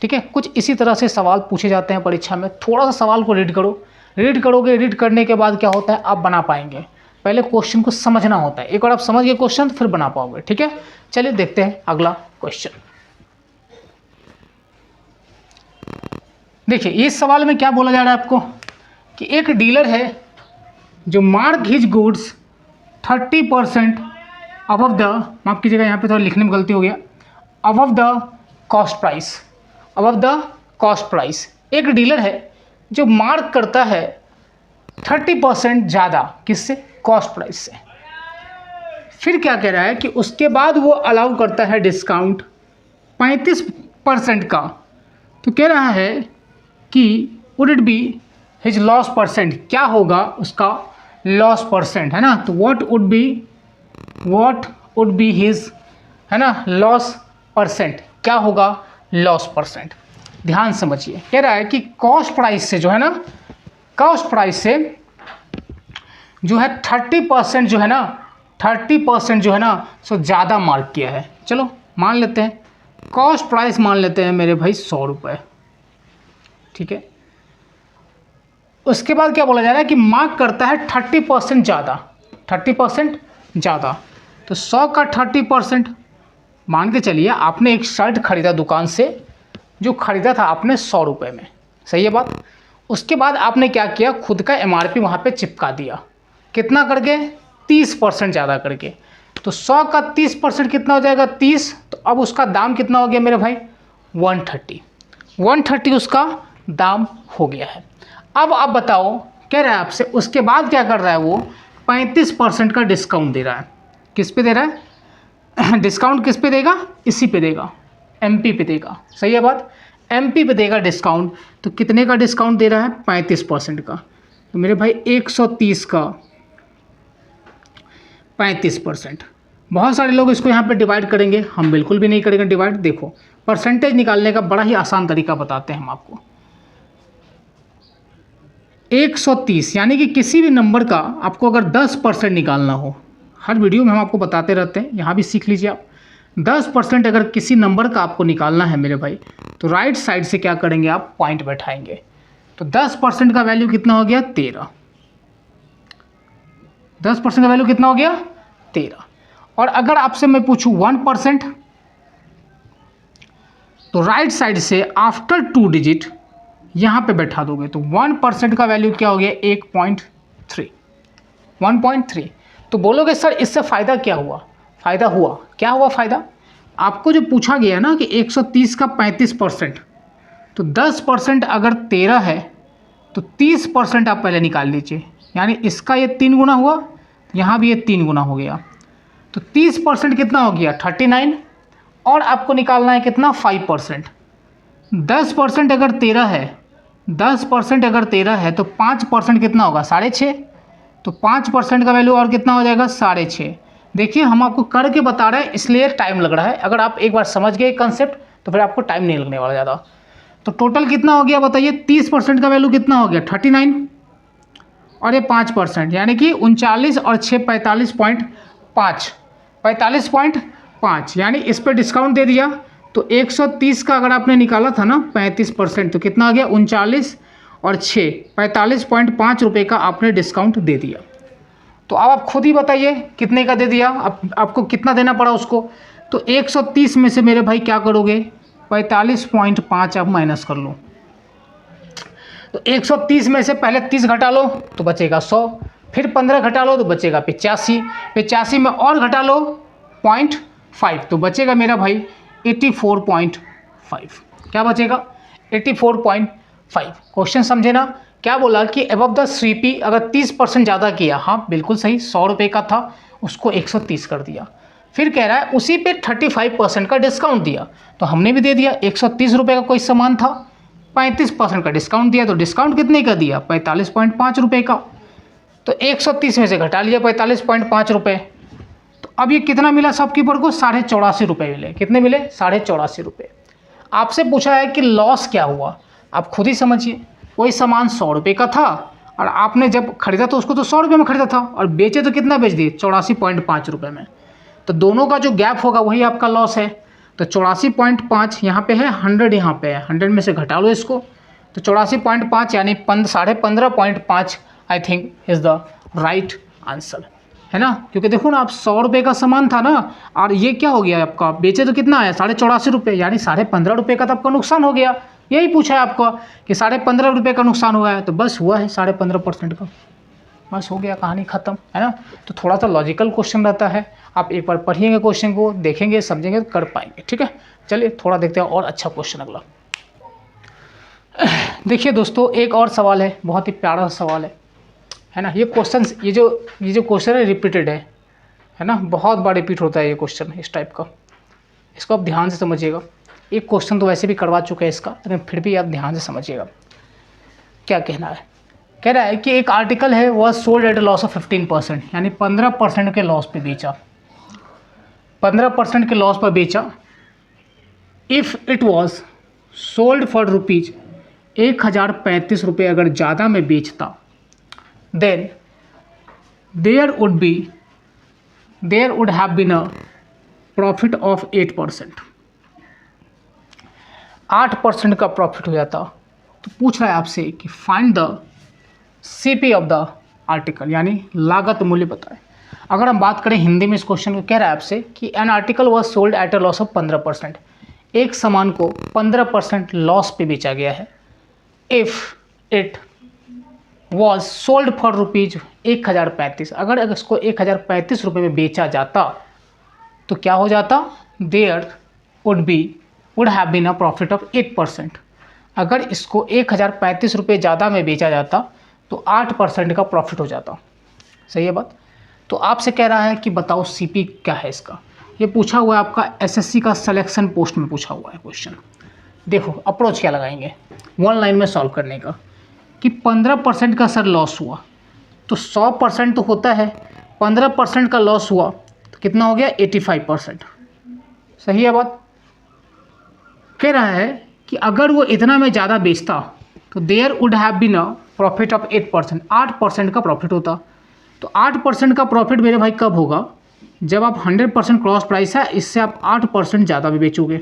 ठीक है, कुछ इसी तरह से सवाल पूछे जाते हैं परीक्षा में। थोड़ा सा सवाल को रीड करो, रीड करोगे, रीड करने के बाद क्या होता है, आप बना पाएंगे। पहले क्वेश्चन को समझना होता है, एक बार आप समझ गए क्वेश्चन फिर बना पाओगे। ठीक है, चलिए देखते हैं अगला क्वेश्चन। देखिए इस सवाल में क्या बोला जा रहा है आपको कि एक डीलर है जो mark his goods 30% above the, माफ कीजिएगा यहाँ पे थोड़ा लिखने में गलती हो गया, above the cost price, above the cost price. एक डीलर है जो मार्क करता है 30% ज़्यादा, किससे, कॉस्ट प्राइस से। फिर क्या कह रहा है कि उसके बाद वो अलाउ करता है डिस्काउंट 35% का। तो कह रहा है कि would it be his loss percent, क्या होगा उसका लॉस परसेंट, है ना। तो व्हाट वुड बी हिज, है ना, लॉस परसेंट, क्या होगा लॉस परसेंट। ध्यान समझिए, कह रहा है कि कॉस्ट प्राइस से जो है ना, कॉस्ट प्राइस से जो है 30% जो है ना, 30% जो है ना सो ज़्यादा मार्क किया है। चलो मान लेते हैं, कॉस्ट प्राइस मान लेते हैं मेरे भाई 100 रुपये। ठीक है, उसके बाद क्या बोला जा रहा है कि मार्क करता है 30% ज़्यादा, 30% ज़्यादा। तो 100 का 30% मान के चलिए, आपने एक शर्ट खरीदा दुकान से, जो खरीदा था आपने 100 रुपये में, सही है बात। उसके बाद आपने क्या किया, खुद का MRP वहाँ पे चिपका दिया, कितना करके, 30% ज़्यादा करके। तो 100 का 30% कितना हो जाएगा, 30। तो अब उसका दाम कितना हो गया मेरे भाई, 130 उसका दाम हो गया है। अब आप बताओ, कह रहा है आपसे, उसके बाद क्या कर रहा है वो, 35% का डिस्काउंट दे रहा है। किस पे दे रहा है डिस्काउंट, किस पे देगा, इसी पे देगा। एमपी पे देगा, सही है बात, एमपी पे देगा डिस्काउंट। तो कितने का डिस्काउंट दे रहा है? 35% का। तो मेरे भाई 130 का 35%। बहुत सारे लोग इसको यहाँ पे डिवाइड करेंगे, हम बिल्कुल भी नहीं करेंगे डिवाइड। देखो परसेंटेज निकालने का बड़ा ही आसान तरीका बताते हैं हम आपको। 130 यानी कि किसी भी नंबर का आपको अगर 10% निकालना हो, हर वीडियो में हम आपको बताते रहते हैं, यहाँ भी सीख लीजिए आप। 10% अगर किसी नंबर का आपको निकालना है मेरे भाई, तो राइट साइड से क्या करेंगे आप? पॉइंट बैठाएंगे। तो 10% का वैल्यू कितना हो गया? 13। 10% का वैल्यू कितना हो गया? 13। और अगर आपसे मैं पूछूं 1%, तो राइट साइड से आफ्टर 2 डिजिट यहाँ पे बैठा दोगे, तो 1% का वैल्यू क्या हो गया? 1.3। 1.3। तो बोलोगे सर इससे फ़ायदा क्या हुआ? फ़ायदा हुआ, क्या हुआ फ़ायदा? आपको जो पूछा गया ना कि 130 का 35%, तो 10% अगर 13 है तो 30% आप पहले निकाल लीजिए, यानी इसका ये 3 गुना हुआ, यहाँ भी ये 3 गुना हो गया। तो 30% कितना हो गया? 39। और आपको निकालना है कितना? 5%। 10% अगर 13 है, 10% अगर 13 है तो 5% कितना होगा? 6.5। तो 5% का वैल्यू और कितना हो जाएगा? 6.5। देखिए हम आपको करके बता रहे हैं इसलिए टाइम लग रहा है, अगर आप एक बार समझ गए कंसेप्ट तो फिर आपको टाइम नहीं लगने वाला ज़्यादा। तो टोटल कितना हो गया बताइए? 30% का वैल्यू कितना हो गया? 39। और ये 5% यानी कि 39 और 6 45.5, 45.5, यानी इस पर डिस्काउंट दे दिया। तो 130 का अगर आपने निकाला था ना 35%, तो कितना आ गया? 39 और 6 45.5 रुपये का आपने डिस्काउंट दे दिया। तो अब आप खुद ही बताइए कितने का दे दिया, आपको कितना देना पड़ा उसको। तो 130 में से मेरे भाई क्या करोगे? 45.5 आप माइनस कर लो। तो 130 में से पहले 30 घटा लो तो बचेगा 100, फिर 15 घटा लो तो बचेगा 85, 85 में और घटा लो 0.5 तो बचेगा मेरा भाई 84.5। क्या बचेगा? 84.5। क्वेश्चन समझे ना? क्या बोला कि अबव द सीपी अगर 30% ज़्यादा किया, हाँ बिल्कुल सही, 100 रुपये का था उसको 130 कर दिया। फिर कह रहा है उसी पे 35% का डिस्काउंट दिया, तो हमने भी दे दिया। 130 रुपये का कोई सामान था, 35% का डिस्काउंट दिया, तो डिस्काउंट कितने का दिया? 45.5 रुपये का। तो 130 में से घटा लिया 45.5 रुपये। तो अब ये कितना मिला शॉपकीपर को? 84.5 रुपये मिले। कितने मिले? 84.5 रुपये। आपसे पूछा है कि लॉस क्या हुआ, आप खुद ही समझिए। कोई सामान 100 रुपये का था और आपने जब खरीदा तो उसको तो 100 रुपये में खरीदा था, और बेचे तो कितना बेच दिए? 84.5 रुपये में। तो दोनों का जो गैप होगा वही आपका लॉस है। तो 84.5 यहाँ पे है, 100 यहाँ पे है, 100 में से घटा लो इसको, तो 84.5 यानी 15.5 I think is the right answer, है ना। क्योंकि देखो ना, आप 100 रुपये का सामान था ना, और ये क्या हो गया आपका? बेचे तो कितना है? 84.5 रुपये, यानी 15.5 रुपये का तो आपका नुकसान हो गया। यही पूछा है आपको कि 15.5 रुपये का नुकसान हुआ है, तो बस हुआ है 15.5% का, बस हो गया, कहानी ख़त्म, है ना। तो थोड़ा सा लॉजिकल क्वेश्चन रहता है, आप एक बार पढ़िएंगे क्वेश्चन को, देखेंगे समझेंगे तो कर पाएंगे, ठीक है। चलिए थोड़ा देखते हैं और अच्छा क्वेश्चन अगला। देखिए दोस्तों, एक और सवाल है, बहुत ही प्यारा सवाल है ना। ये क्वेश्चन, ये जो क्वेश्चन है रिपीटेड है ना, बहुत बार रिपीट होता है ये क्वेश्चन इस टाइप का। इसको आप ध्यान से समझिएगा। एक क्वेश्चन तो वैसे भी करवा चुका है इसका, लेकिन फिर भी आप ध्यान से समझिएगा क्या कहना है। कह रहा है कि एक आर्टिकल है वह sold at a loss of 15%, यानी 15% के लॉस पे बेचा, 15% के लॉस पर बेचा। If it was sold for rupees 1035 रुपये अगर ज़्यादा में बेचता, then there would have been a profit of 8%, 8% का प्रॉफिट हो जाता। तो पूछ रहा है आपसे कि find the CP of the article, यानी लागत मूल्य बताएं। अगर हम बात करें हिंदी में इस क्वेश्चन को, कह रहा है आपसे कि an article was sold at a loss of 15%, एक सामान को 15% लॉस पे बेचा गया है। If it was sold for rupees 1035, अगर इसको 1035 रुपये में बेचा जाता तो क्या हो जाता? There would have been a profit of 8%, अगर इसको 1035 रुपये ज़्यादा में बेचा जाता तो 8% का प्रॉफिट हो जाता। सही है बात। तो आपसे कह रहा है कि बताओ सीपी क्या है इसका। ये पूछा हुआ है आपका एसएससी का सिलेक्शन पोस्ट में पूछा हुआ है क्वेश्चन। देखो अप्रोच क्या लगाएंगे वन लाइन में सॉल्व करने का, कि 15% का सर लॉस हुआ तो 100% तो होता है, 15% का लॉस हुआ तो कितना हो गया 85%। सही है बात। कह रहा है कि अगर वो इतना में ज़्यादा बेचता तो there would have been a profit of 8%, 8% का प्रॉफिट होता। तो 8% का प्रॉफिट मेरे भाई कब होगा, जब आप 100% क्रॉस प्राइस है इससे आप 8% ज़्यादा भी बेचोगे।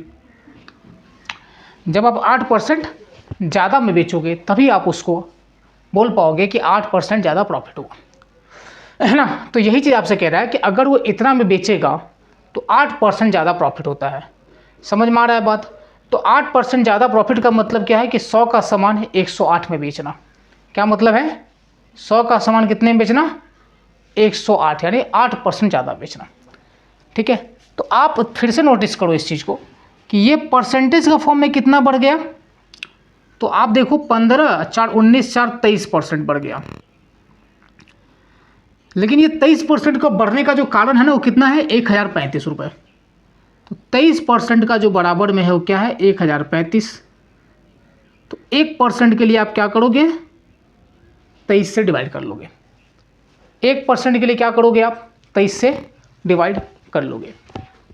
जब आप 8% ज़्यादा में बेचोगे तभी आप उसको बोल पाओगे कि 8% ज़्यादा प्रॉफिट हुआ, है ना। तो यही चीज़ आपसे कह रहा है कि अगर वो इतना में बेचेगा तो 8% ज़्यादा प्रॉफिट होता है। समझ में आ रहा है बात। तो 8% ज़्यादा प्रॉफिट का मतलब क्या है कि 100 का सामान 108 में बेचना। क्या मतलब है, 100 का सामान कितने में बेचना, 108, यानी 8% ज़्यादा बेचना। ठीक है, तो आप फिर से नोटिस करो इस चीज़ को कि ये परसेंटेज का फॉर्म में कितना बढ़ गया। तो आप देखो 15 4 19 4 23% बढ़ गया। लेकिन ये 23% का बढ़ने का जो कारण है ना वो कितना है, 1035 रुपये। तो 23% का जो बराबर में है वो क्या है, 1035। तो 1% के लिए आप क्या करोगे, 23 से डिवाइड कर लोगे। 1% के लिए क्या करोगे आप, 23 से डिवाइड कर लोगे।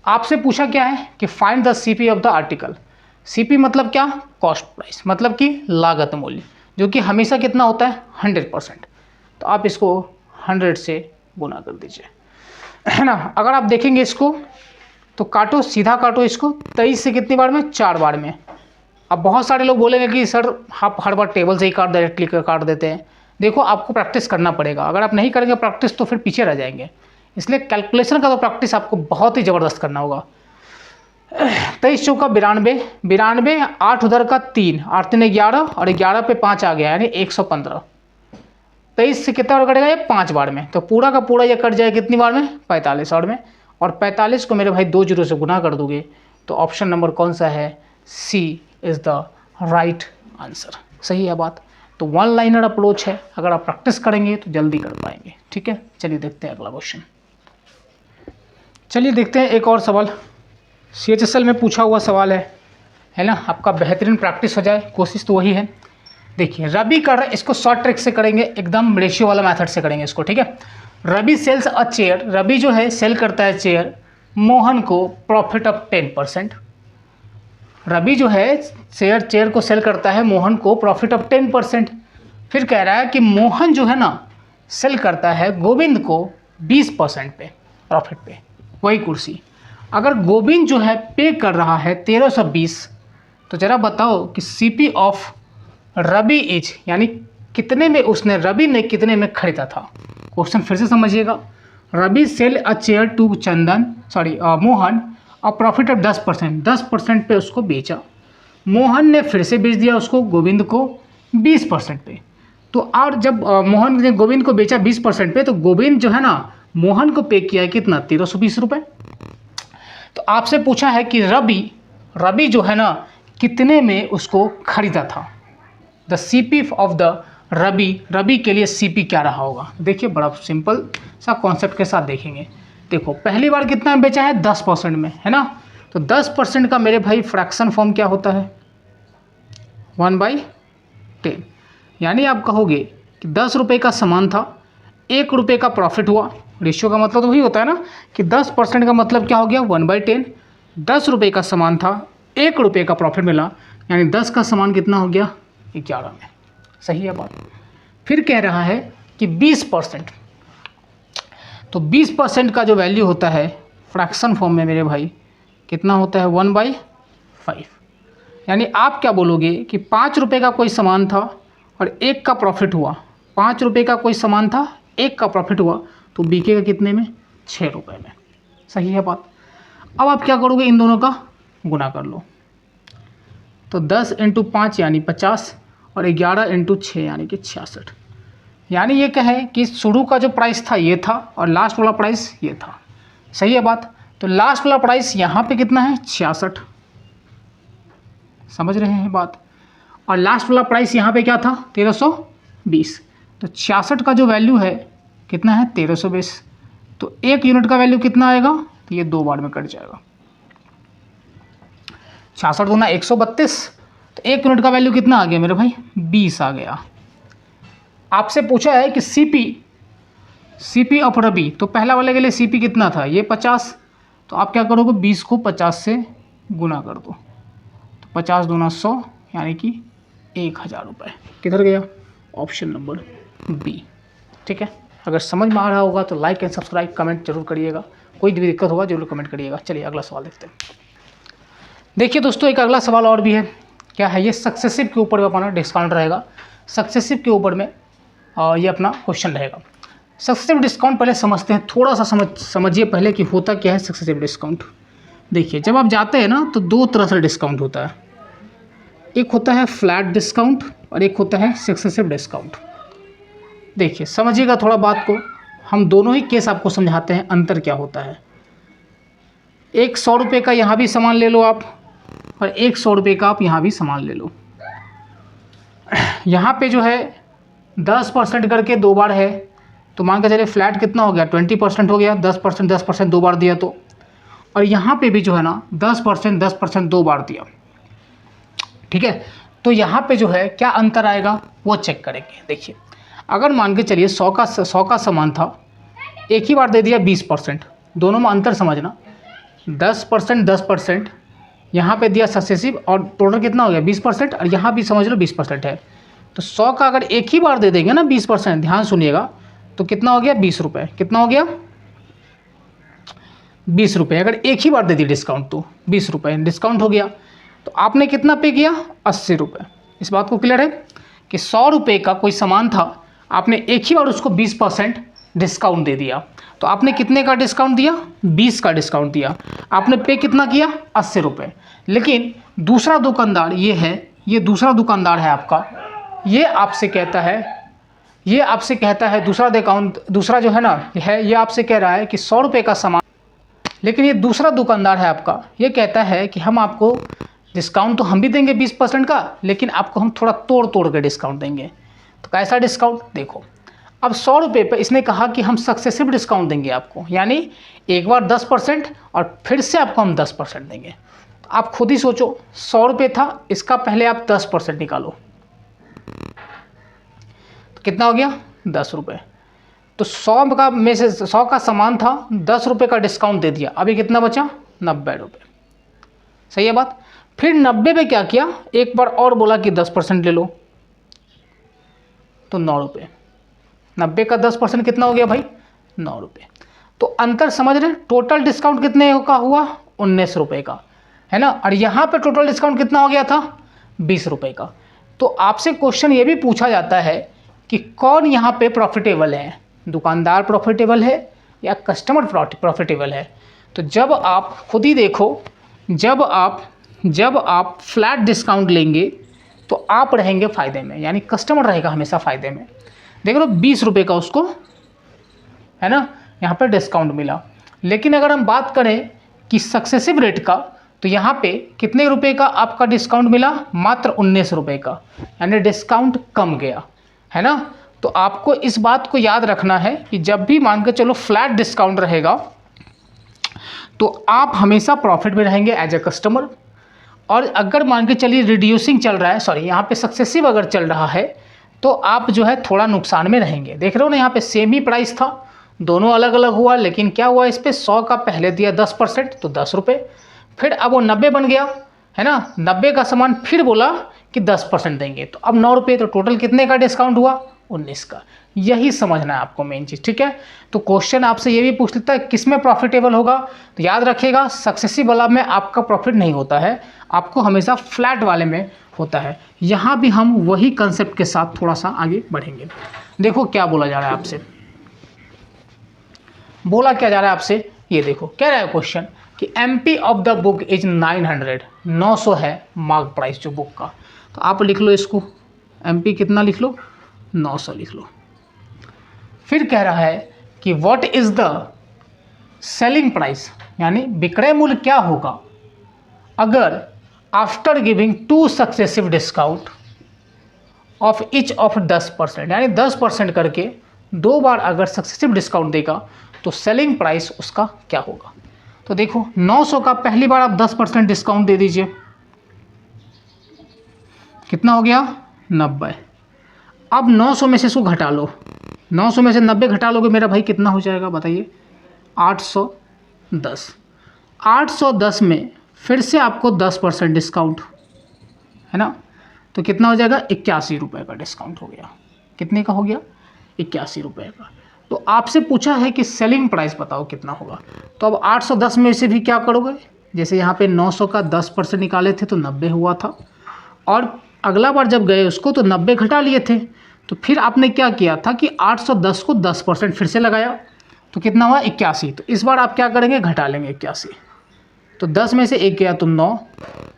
आपसे पूछा क्या है कि find the CP of the article. CP मतलब क्या, कॉस्ट प्राइस, मतलब कि लागत मूल्य, जो कि हमेशा कितना होता है 100%। तो आप इसको 100 से गुना कर दीजिए, है ना। अगर आप देखेंगे इसको तो काटो, सीधा काटो इसको, 23 से कितनी बार में, 4 बार में। अब बहुत सारे लोग बोलेंगे कि सर आप हर बार टेबल से ही डायरेक्टली काट देते हैं। देखो आपको प्रैक्टिस करना पड़ेगा, अगर आप नहीं करेंगे प्रैक्टिस तो फिर पीछे रह जाएंगे। इसलिए कैलकुलेशन का तो प्रैक्टिस आपको बहुत ही ज़बरदस्त करना होगा। 23 चौका 92, 92 8 उधर का 3, 8 3 11 और 11 पे 5 आ गया यानी 115। 23 से कितना बार कटेगा, ये 5 बार में। तो पूरा का पूरा ये कट जाए कितनी बार में, 45 बार में। और 45 को मेरे भाई 2 जीरो से गुना कर दोगे तो ऑप्शन नंबर कौन सा है, सी इज़ द राइट आंसर। सही है बात। तो वन लाइनर अप्रोच है, अगर आप प्रैक्टिस करेंगे तो जल्दी कर पाएंगे। ठीक है, चलिए देखते हैं अगला क्वेश्चन। चलिए देखते हैं एक और सवाल, CHSL में पूछा हुआ सवाल है ना। आपका बेहतरीन प्रैक्टिस हो जाए, कोशिश तो वही है। देखिए रवि कर रहे, इसको शॉर्ट ट्रिक से करेंगे, एकदम रेशियो वाला मेथड से करेंगे इसको। ठीक है, रवि सेल्स अ चेयर, रवि जो है सेल करता है चेयर, मोहन को प्रॉफिट ऑफ 10%। रवि जो है चेयर को सेल करता है, मोहन को प्रॉफिट ऑफ 10%। फिर कह रहा है कि मोहन जो है ना सेल करता है गोविंद को 20% पे प्रॉफिट पे, वही कुर्सी। अगर गोविंद जो है पे कर रहा है 1320, तो जरा बताओ कि सीपी ऑफ रवि इज, यानी कितने में उसने, रवि ने कितने में खरीदा था। क्वेश्चन फिर से समझिएगा। Ravi sell a chair to Mohan और प्रॉफिट ऑफ 10%, 10% पे उसको बेचा। मोहन ने फिर से बेच दिया उसको गोविंद को 20% पे। तो और जब मोहन ने गोविंद को बेचा 20% पे, तो गोविंद जो है ना मोहन को पे किया है कितना, 1320 रुपये। तो आपसे पूछा है कि रवि जो है ना कितने में उसको खरीदा था। The CP of the Ravi के लिए सीपी क्या रहा होगा। देखिए बड़ा सिंपल सा कॉन्सेप्ट के साथ देखेंगे। देखो पहली बार कितना में बेचा है, 10% में, है ना। तो 10% का मेरे भाई फ्रैक्शन फॉर्म क्या होता है, 1/10। यानी आप कहोगे कि 10 रुपये का सामान था, 1 रुपये का प्रॉफिट हुआ। रेशियो का मतलब तो वही होता है ना कि 10% का मतलब क्या हो गया, 1/10। 10 रुपये का सामान था, 1 रुपये का प्रॉफिट मिला, यानी 10 का सामान कितना हो गया, 11 में। सही है बात। फिर कह रहा है कि 20%, तो 20% का जो वैल्यू होता है फ्रैक्शन फॉर्म में मेरे भाई कितना होता है, 1/5। यानी आप क्या बोलोगे कि 5 रुपये का कोई सामान था और 1 का प्रॉफिट हुआ, 5 रुपये का कोई सामान था, 1 का प्रॉफिट हुआ, तो बिकेगा कितने में, 6 रुपये में। सही है बात। अब आप क्या करोगे, इन दोनों का गुना कर लो। तो 10 × 5 यानी 50 और 11 × 6 यानी कि 66। यानी ये कहे कि शुरू का जो प्राइस था ये था और लास्ट वाला प्राइस ये था। सही है बात। तो लास्ट वाला प्राइस यहाँ पे कितना है, 66। समझ रहे हैं बात। और लास्ट वाला प्राइस यहाँ पे क्या था, 1320। तो 66 का जो वैल्यू है कितना है, 1320। तो 1 यूनिट का वैल्यू कितना आएगा, तो ये 2 बार में कट जाएगा। 66 दूना 132, तो 1 यूनिट का वैल्यू कितना आ गया मेरे भाई? 20 आ गया। आपसे पूछा है कि सीपी ऑफ रबी, तो पहला वाले के लिए सीपी कितना था? ये 50, तो आप क्या करोगे? 20 को 50 से गुना कर दो, तो 50 दूना 100 यानी कि 1000 रुपये। किधर गया? Option number B. ठीक है, अगर समझ में आ रहा होगा तो लाइक एंड सब्सक्राइब कमेंट जरूर करिएगा। कोई भी दिक्कत होगा जरूर कमेंट करिएगा। चलिए अगला सवाल देखते हैं। देखिए दोस्तों, एक अगला सवाल और भी है। क्या है ये? सक्सेसिव के ऊपर अपना डिस्काउंट रहेगा। सक्सेसिव के ऊपर में ये अपना क्वेश्चन रहेगा। सक्सेसिव डिस्काउंट पहले समझते हैं, थोड़ा सा समझिए पहले कि होता क्या है सक्सेसिव डिस्काउंट। देखिए, जब आप जाते हैं ना तो 2 तरह से डिस्काउंट होता है। एक होता है फ्लैट डिस्काउंट और एक होता है सक्सेसिव डिस्काउंट। देखिए समझिएगा थोड़ा बात को, हम दोनों ही केस आपको समझाते हैं अंतर क्या होता है। एक 100 रुपये का यहाँ भी सामान ले लो आप, और एक 100 रुपये का आप यहाँ भी सामान ले लो। यहाँ पे जो है 10% करके 2 बार है, तो मान के चलिए फ्लैट कितना हो गया? 20% हो गया। 10% 2 बार दिया तो, और यहाँ पे भी जो है ना 10% 2 बार दिया। ठीक है, तो यहाँ पे जो है क्या अंतर आएगा वो चेक करेंगे। देखिए, अगर मान के चलिए 100 का सामान था, एक ही बार दे दिया 20%, दोनों में अंतर समझना। 10% यहाँ पे दिया सक्सेसिव, और टोटल कितना हो गया? 20%, और यहाँ भी समझ लो 20% है। तो 100 का अगर एक ही बार दे देंगे ना 20%, ध्यान सुनिएगा, तो कितना हो गया? 20 रुपये। कितना हो गया? 20 रुपये। अगर एक ही बार दे दी डिस्काउंट तो 20 रुपये डिस्काउंट हो गया। तो आपने कितना पे किया? 80 रुपये। इस बात को क्लियर है कि 100 रुपये का कोई सामान था, आपने एक ही बार उसको 20% डिस्काउंट दे दिया, तो आपने कितने का डिस्काउंट दिया? 20 का डिस्काउंट दिया। आपने पे कितना किया? 80 रुपये। लेकिन दूसरा दुकानदार ये दूसरा दुकानदार है आपका, ये आपसे कहता है दूसरा जो है ना ये आपसे कह रहा है कि 100 रुपये का सामान, लेकिन ये दूसरा दुकानदार है आपका, ये कहता है कि हम आपको डिस्काउंट तो हम भी देंगे 20% का, लेकिन आपको हम थोड़ा तोड़ के डिस्काउंट देंगे। तो कैसा डिस्काउंट? देखो, अब 100 रुपये पर इसने कहा कि हम सक्सेसिव डिस्काउंट देंगे आपको, यानी एक बार 10% और फिर से आपको हम 10% देंगे। तो आप खुद ही सोचो, 100 रुपये था, इसका पहले आप 10% निकालो, तो कितना हो गया? 10 रुपये। तो 100 का में से 100 का सामान था, 10 रुपये का डिस्काउंट दे दिया, अभी कितना बचा? 90 रुपये। सही है बात? फिर 90 पे क्या किया? एक बार और बोला कि 10% ले लो, तो 9 रुपये। 90 का 10% कितना हो गया भाई? 9 रुपये। तो अंतर समझ रहे? टोटल डिस्काउंट कितने का हुआ? 19 रुपये का, है ना। और यहाँ पे टोटल डिस्काउंट कितना हो गया था? 20 रुपये का। तो आपसे क्वेश्चन ये भी पूछा जाता है कि कौन यहाँ पे प्रॉफिटेबल है, दुकानदार प्रॉफिटेबल है या कस्टमर प्रॉफिटेबल है। तो जब आप खुद ही देखो, जब आप फ्लैट डिस्काउंट लेंगे तो आप रहेंगे फ़ायदे में, यानी कस्टमर रहेगा हमेशा फ़ायदे में। देख लो 20 रुपये का उसको, है ना, यहाँ पे डिस्काउंट मिला। लेकिन अगर हम बात करें कि सक्सेसिव रेट का, तो यहाँ पे कितने रुपए का आपका डिस्काउंट मिला? मात्र 19 रुपये का, यानी डिस्काउंट कम गया, है ना। तो आपको इस बात को याद रखना है कि जब भी मान के चलो फ्लैट डिस्काउंट रहेगा तो आप हमेशा प्रॉफिट में रहेंगे एज ए कस्टमर। और अगर मान के चलिए रिड्यूसिंग चल रहा है, यहाँ पे सक्सेसिव अगर चल रहा है, तो आप जो है थोड़ा नुकसान में रहेंगे। देख रहे हो ना, यहाँ पे सेम ही प्राइस था, दोनों अलग अलग हुआ, लेकिन क्या हुआ इस पर? 100 का पहले दिया 10% तो 10 रुपये, फिर अब वो 90 बन गया, है ना। 90 का सामान फिर बोला कि 10% देंगे, तो अब 9 रुपये। तो टोटल कितने का डिस्काउंट हुआ? 19 का। यही समझना है आपको मेन चीज़, ठीक है। तो क्वेश्चन आपसे ये भी पूछ लेता है किस में प्रॉफिटेबल होगा, तो याद रखिएगा सक्सेसिव वाला में आपका प्रॉफिट नहीं होता है, आपको हमेशा फ्लैट वाले में होता है। यहाँ भी हम वही कंसेप्ट के साथ थोड़ा सा आगे बढ़ेंगे। देखो क्या बोला जा रहा है आपसे, बोला क्या जा रहा है आपसे, ये देखो कह रहा है क्वेश्चन कि MP of the book is 900, 900 है मार्क प्राइस जो बुक का। तो आप लिख लो इसको, MP कितना लिख लो? 900 लिख लो। फिर कह रहा है कि what is the selling price, यानी विक्रय मूल्य क्या होगा अगर after giving 2 successive discount of each of 10%, यानी 10% करके 2 बार अगर सक्सेसिव डिस्काउंट देगा तो सेलिंग प्राइस उसका क्या होगा। तो देखो 900 का पहली बार आप 10% डिस्काउंट दे दीजिए, कितना हो गया 90। अब 900 में से इसको घटा लो, 900 में से 90 घटा लोगे मेरा भाई कितना हो जाएगा बताइए, 810। 810 में फिर से आपको 10% डिस्काउंट है ना, तो कितना हो जाएगा 81 रुपये का डिस्काउंट हो गया। कितने का हो गया 81 रुपये का। तो आपसे पूछा है कि सेलिंग प्राइस बताओ कितना होगा, तो अब 810 में से भी क्या करोगे, जैसे यहाँ पे 900 का 10% निकाले थे तो 90 हुआ था, और अगला बार जब गए उसको तो 90 घटा लिए थे, तो फिर आपने क्या किया था कि 810 को 10% फिर से लगाया, तो कितना हुआ 81। तो इस बार आप क्या करेंगे, घटा लेंगे 81। तो 10 में से 1 गया तो 9,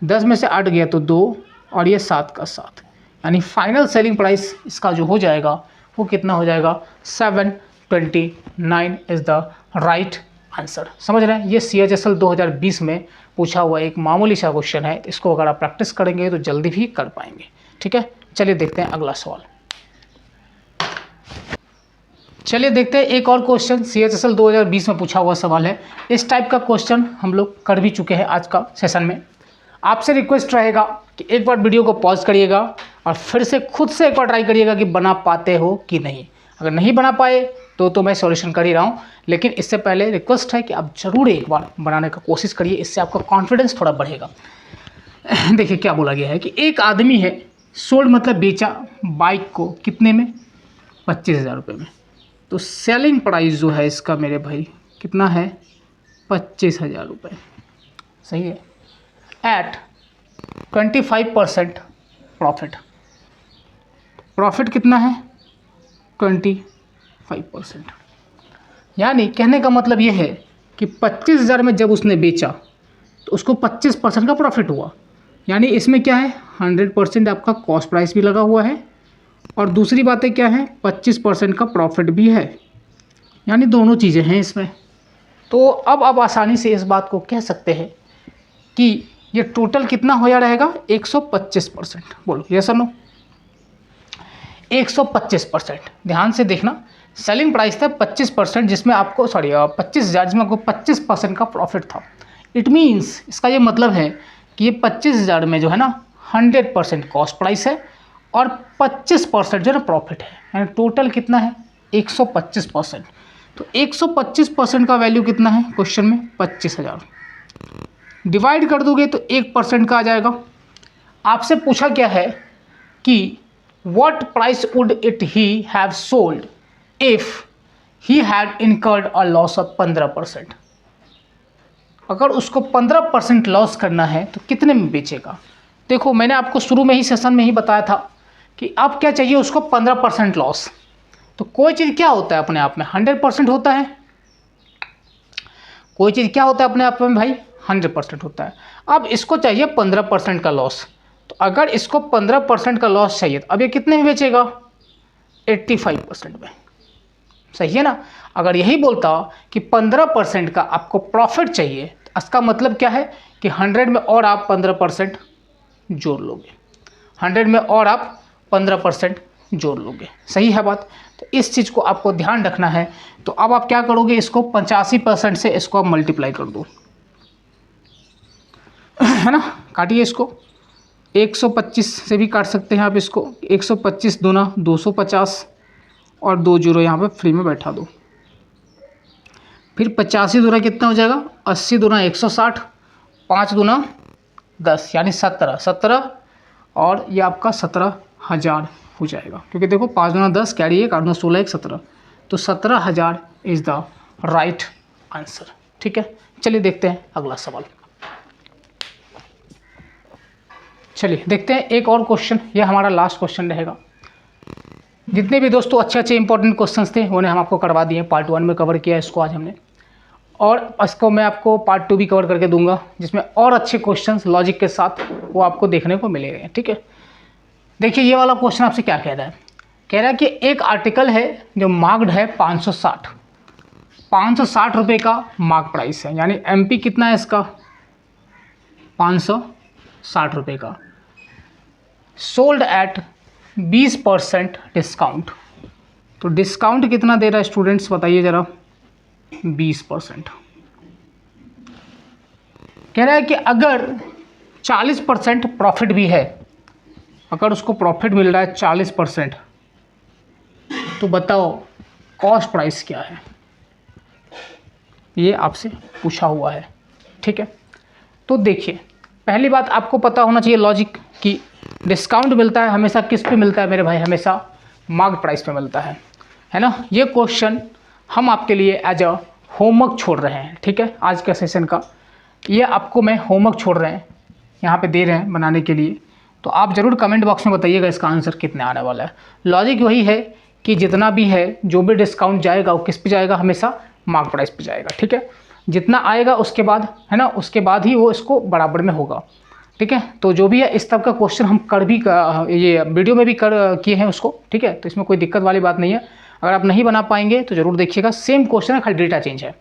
10 में से 8 गया तो 2, और ये 7 का 7, यानी फाइनल सेलिंग प्राइस इसका जो हो जाएगा वो कितना हो जाएगा 729 इज़ द राइट आंसर। समझ रहे हैं, ये CHSL 2020 में पूछा हुआ एक मामूली सा क्वेश्चन है, इसको अगर आप प्रैक्टिस करेंगे तो जल्दी भी कर पाएंगे। ठीक है, चलिए देखते हैं अगला सवाल। चलिए देखते हैं एक और क्वेश्चन, CHSL 2020 में पूछा हुआ सवाल है। इस टाइप का क्वेश्चन हम लोग कर भी चुके हैं आज का सेशन में। आपसे रिक्वेस्ट रहेगा कि एक बार वीडियो को पॉज करिएगा और फिर से खुद से एक बार ट्राई करिएगा कि बना पाते हो कि नहीं। अगर नहीं बना पाए तो मैं सॉल्यूशन कर ही रहा हूँ, लेकिन इससे पहले रिक्वेस्ट है कि आप ज़रूर एक बार बनाने का कोशिश करिए, इससे आपका कॉन्फिडेंस थोड़ा बढ़ेगा। देखिए क्या बोला गया है कि एक आदमी है, सोल्ड मतलब बेचा बाइक को कितने में, 25,000 रुपये में। तो सेलिंग प्राइस जो है इसका मेरे भाई कितना है, 25,000 रुपये। सही है, एट 25% प्रॉफिट। प्रॉफिट कितना है 25%, यानी कहने का मतलब ये है कि 25,000 में जब उसने बेचा तो उसको 25% का प्रॉफिट हुआ। यानी इसमें क्या है 100% आपका कॉस्ट प्राइस भी लगा हुआ है, और दूसरी बातें क्या है 25% का प्रॉफिट भी है, यानी दोनों चीज़ें हैं इसमें। तो अब आप आसानी से इस बात को कह सकते हैं कि ये टोटल कितना होया रहेगा 125%। बोलो यस और नो, 125%। ध्यान से देखना, सेलिंग प्राइस था 25%, जिसमें आपको 25,000 जिसमें आपको 25% का प्रॉफिट था। इट मीन्स इसका ये मतलब है कि ये 25,000 में जो है ना 100% कॉस्ट प्राइस है और 25% जो है ना प्रॉफिट है, यानी टोटल कितना है 125%। तो 125% का वैल्यू कितना है क्वेश्चन में 25,000। डिवाइड कर दोगे तो 1% का आ जाएगा। आपसे पूछा क्या है कि what price would it he have sold if he had incurred a loss of 15%। अगर उसको 15% लॉस करना है तो कितने में बेचेगा। देखो मैंने आपको शुरू में ही सेशन में ही बताया था कि आप क्या चाहिए उसको 15% लॉस। तो कोई चीज़ क्या होता है अपने आप में 100% होता है, कोई चीज़ क्या होता है अपने आप में भाई 100% होता है। अब इसको चाहिए 15% का लॉस, तो अगर इसको 15% का लॉस चाहिए तो अब ये कितने में बेचेगा 85% में। सही है ना। अगर यही बोलता कि 15% का आपको प्रॉफिट चाहिए तो इसका मतलब क्या है कि 100 में और आप 15% जोड़ लोगे, 100 में और आप 15% जोड़ लोगे। सही है बात। तो इस चीज़ को आपको ध्यान रखना है। तो अब आप क्या करोगे, इसको 85% से इसको आप मल्टीप्लाई कर दो, है ना। काटिए इसको, 125 से भी काट सकते हैं आप इसको। 125 दूना 250 और 2 जीरो यहाँ पे फ्री में बैठा दो। फिर 85 दूना कितना हो जाएगा 80 दूना 160, 5 दूना 10 यानी 17 और ये आपका 17,000 हो जाएगा। क्योंकि देखो 5 दूना 10 कैरी 1 8 दूना 16 1 17, तो 17,000 इज़ द राइट आंसर। ठीक है, चलिए देखते हैं अगला सवाल। चलिए देखते हैं एक और क्वेश्चन, यह हमारा लास्ट क्वेश्चन रहेगा। जितने भी दोस्तों अच्छे इंपॉर्टेंट क्वेश्चंस थे उन्हें हम आपको करवा दिए। पार्ट 1 में कवर किया इसको आज हमने, और इसको मैं आपको पार्ट 2 भी कवर करके दूंगा, जिसमें और अच्छे क्वेश्चंस लॉजिक के साथ वो आपको देखने को मिलेंगे। ठीक है, देखिए ये वाला क्वेश्चन आपसे क्या कह रहा है, कह रहा है कि एक आर्टिकल है जो मार्क्ड है 560 रुपये का मार्क प्राइस है, यानी MP कितना है इसका 560 रुपये का, सोल्ड एट 20% डिस्काउंट। तो डिस्काउंट कितना दे रहा है स्टूडेंट्स बताइए ज़रा, 20%। कह रहा है कि अगर 40% प्रॉफिट भी है, अगर उसको प्रॉफिट मिल रहा है 40%, तो बताओ कॉस्ट प्राइस क्या है, ये आपसे पूछा हुआ है। ठीक है, तो देखिए पहली बात आपको पता होना चाहिए लॉजिक कि डिस्काउंट मिलता है हमेशा किस पे मिलता है मेरे भाई, हमेशा मार्केट प्राइस पे मिलता है ना। ये क्वेश्चन हम आपके लिए एज अ होमवर्क छोड़ रहे हैं। ठीक है, आज का सेशन का ये आपको मैं होमवर्क छोड़ रहे हैं, यहाँ पे दे रहे हैं बनाने के लिए। तो आप ज़रूर कमेंट बॉक्स में बताइएगा इसका आंसर कितने आने वाला है। लॉजिक वही है कि जितना भी है, जो भी डिस्काउंट जाएगा वो किस पे जाएगा, हमेशा मार्केट प्राइस पे जाएगा। ठीक है, जितना आएगा उसके बाद, है ना, उसके बाद ही वो इसको बराबर में होगा। ठीक है, तो जो भी है इस तरह का क्वेश्चन हम ये वीडियो में भी किए हैं उसको। ठीक है, तो इसमें कोई दिक्कत वाली बात नहीं है। अगर आप नहीं बना पाएंगे तो ज़रूर देखिएगा, सेम क्वेश्चन है, खाली डेटा चेंज है।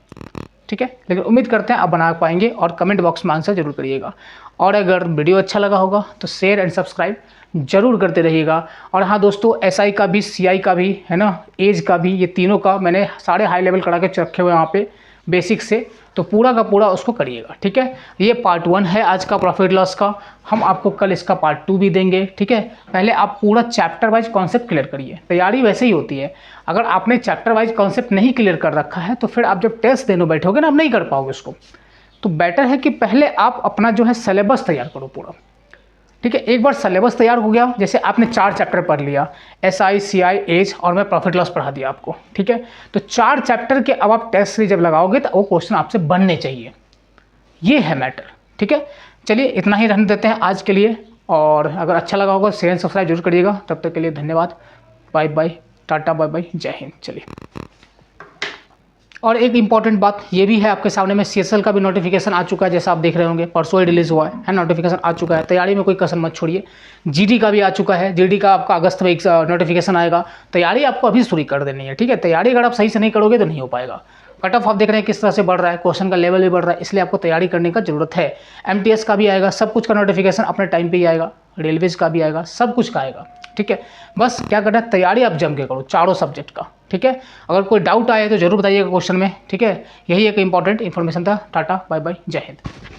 ठीक है, लेकिन उम्मीद करते हैं आप बना पाएंगे और कमेंट बॉक्स में आंसर जरूर करिएगा। और अगर वीडियो अच्छा लगा होगा तो शेयर एंड सब्सक्राइब जरूर करते रहिएगा। और हाँ दोस्तों, SI का भी, CI का भी, है ना, एज का भी, ये तीनों का मैंने सारे हाई लेवल करा के रखे हुए यहाँ पे बेसिक से, तो पूरा का पूरा उसको करिएगा। ठीक है, ये पार्ट 1 है आज का प्रॉफिट लॉस का। हम आपको कल इसका पार्ट 2 भी देंगे। ठीक है, पहले आप पूरा चैप्टर वाइज कॉन्सेप्ट क्लियर करिए। तैयारी वैसे ही होती है, अगर आपने चैप्टर वाइज कॉन्सेप्ट नहीं क्लियर कर रखा है तो फिर आप जब टेस्ट देने बैठोगे ना, आप नहीं कर पाओगे उसको। तो बेटर है कि पहले आप अपना जो है सिलेबस तैयार करो पूरा। ठीक है, एक बार सिलेबस तैयार हो गया, जैसे आपने 4 चैप्टर पढ़ लिया, SI, CI, एज और मैं प्रॉफिट लॉस पढ़ा दिया आपको। ठीक है, तो 4 चैप्टर के अब आप टेस्ट सीरीज जब लगाओगे तो वो क्वेश्चन आपसे बनने चाहिए, ये है मैटर। ठीक है, चलिए इतना ही रहने देते हैं आज के लिए। और अगर अच्छा लगा होगा शेयर सब्सक्राइब जरूर करिएगा। तब तक के लिए धन्यवाद, bye bye, tata bye bye, जय हिंद। चलिए, और एक इंपॉर्टेंट बात ये भी है आपके सामने में, CSL का भी नोटिफिकेशन आ चुका है, जैसा आप देख रहे होंगे, परसों ही रिलीज़ हुआ है, नोटिफिकेशन आ चुका है। तैयारी में कोई कसर मत छोड़िए। GD का भी आ चुका है, GD का आपका अगस्त में एक नोटिफिकेशन आएगा। तैयारी आपको अभी शुरू कर देनी है। ठीक है, तैयारी अगर आप सही से नहीं करोगे तो नहीं हो पाएगा। कट ऑफ आप देख रहे हैं किस तरह से बढ़ रहा है, क्वेश्चन का लेवल भी बढ़ रहा है, इसलिए आपको तैयारी करने का जरूरत है। MTS का भी आएगा, सब कुछ का नोटिफिकेशन अपने टाइम पे ही आएगा, रेलवेज का भी आएगा, सब कुछ का आएगा। ठीक है, बस क्या करना है, तैयारी आप जम के करो चारों सब्जेक्ट का। ठीक है, अगर कोई डाउट आए तो जरूर बताइएगा क्वेश्चन में। ठीक है, यही एक इंपॉर्टेंट इन्फॉर्मेशन था। टाटा बाय बाय, जय हिंद।